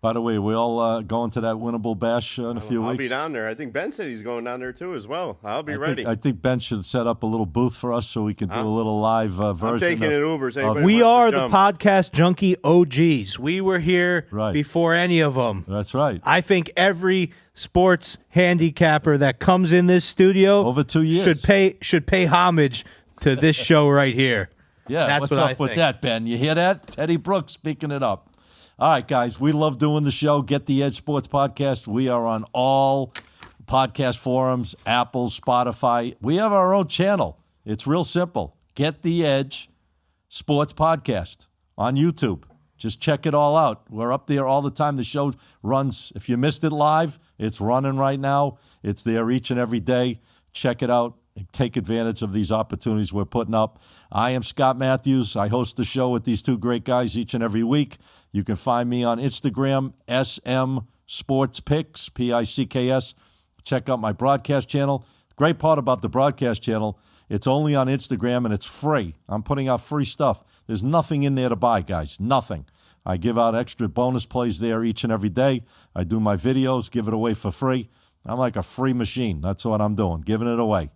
By the way, we all going to that winnable bash in a few weeks? I'll be down there. I think Ben said he's going down there too as well. I'll be ready. I think Ben should set up a little booth for us so we can do a little live version. I'm taking it Ubers. We are the podcast junkie OGs. We were here before any of them. That's right. I think every sports handicapper that comes in this studio over 2 years should pay homage to this show right here. Yeah, that's what's what up with that, Ben? You hear that? Teddy Brooks speaking it up. All right, guys, we love doing the show. Get the Edge Sports Podcast. We are on all podcast forums, Apple, Spotify. We have our own channel. It's real simple. Get the Edge Sports Podcast on YouTube. Just check it all out. We're up there all the time. The show runs. If you missed it live, it's running right now. It's there each and every day. Check it out. Take advantage of these opportunities we're putting up. I am Scott Matthews. I host the show with these two great guys each and every week. You can find me on Instagram, SM Sports Picks, Picks. Check out my broadcast channel. Great part about the broadcast channel, it's only on Instagram and it's free. I'm putting out free stuff. There's nothing in there to buy, guys. Nothing. I give out extra bonus plays there each and every day. I do my videos, give it away for free. I'm like a free machine. That's what I'm doing, giving it away.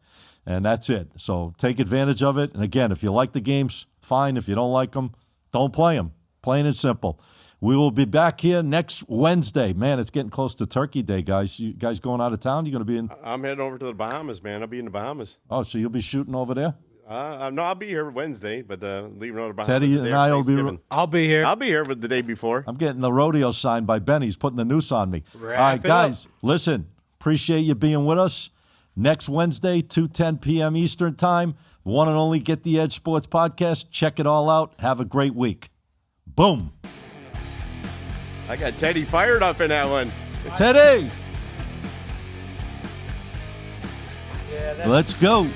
And that's it. So take advantage of it. And again, if you like the games, fine. If you don't like them, don't play them. Plain and simple. We will be back here next Wednesday. Man, it's getting close to Turkey Day, guys. You guys going out of town? You going to be in? I'm heading over to the Bahamas, man. I'll be in the Bahamas. Oh, so you'll be shooting over there? No, I'll be here Wednesday, but leaving over the Bahamas. Teddy and I will be. I'll be here. I'll be here the day before. I'm getting the rodeo signed by Ben. He's putting the noose on me. All right, guys, listen. Appreciate you being with us. Next Wednesday, 2:10 p.m. Eastern Time. One and only Get the Edge Sports Podcast. Check it all out. Have a great week. Boom. I got Teddy fired up in that one. Teddy! Let's go.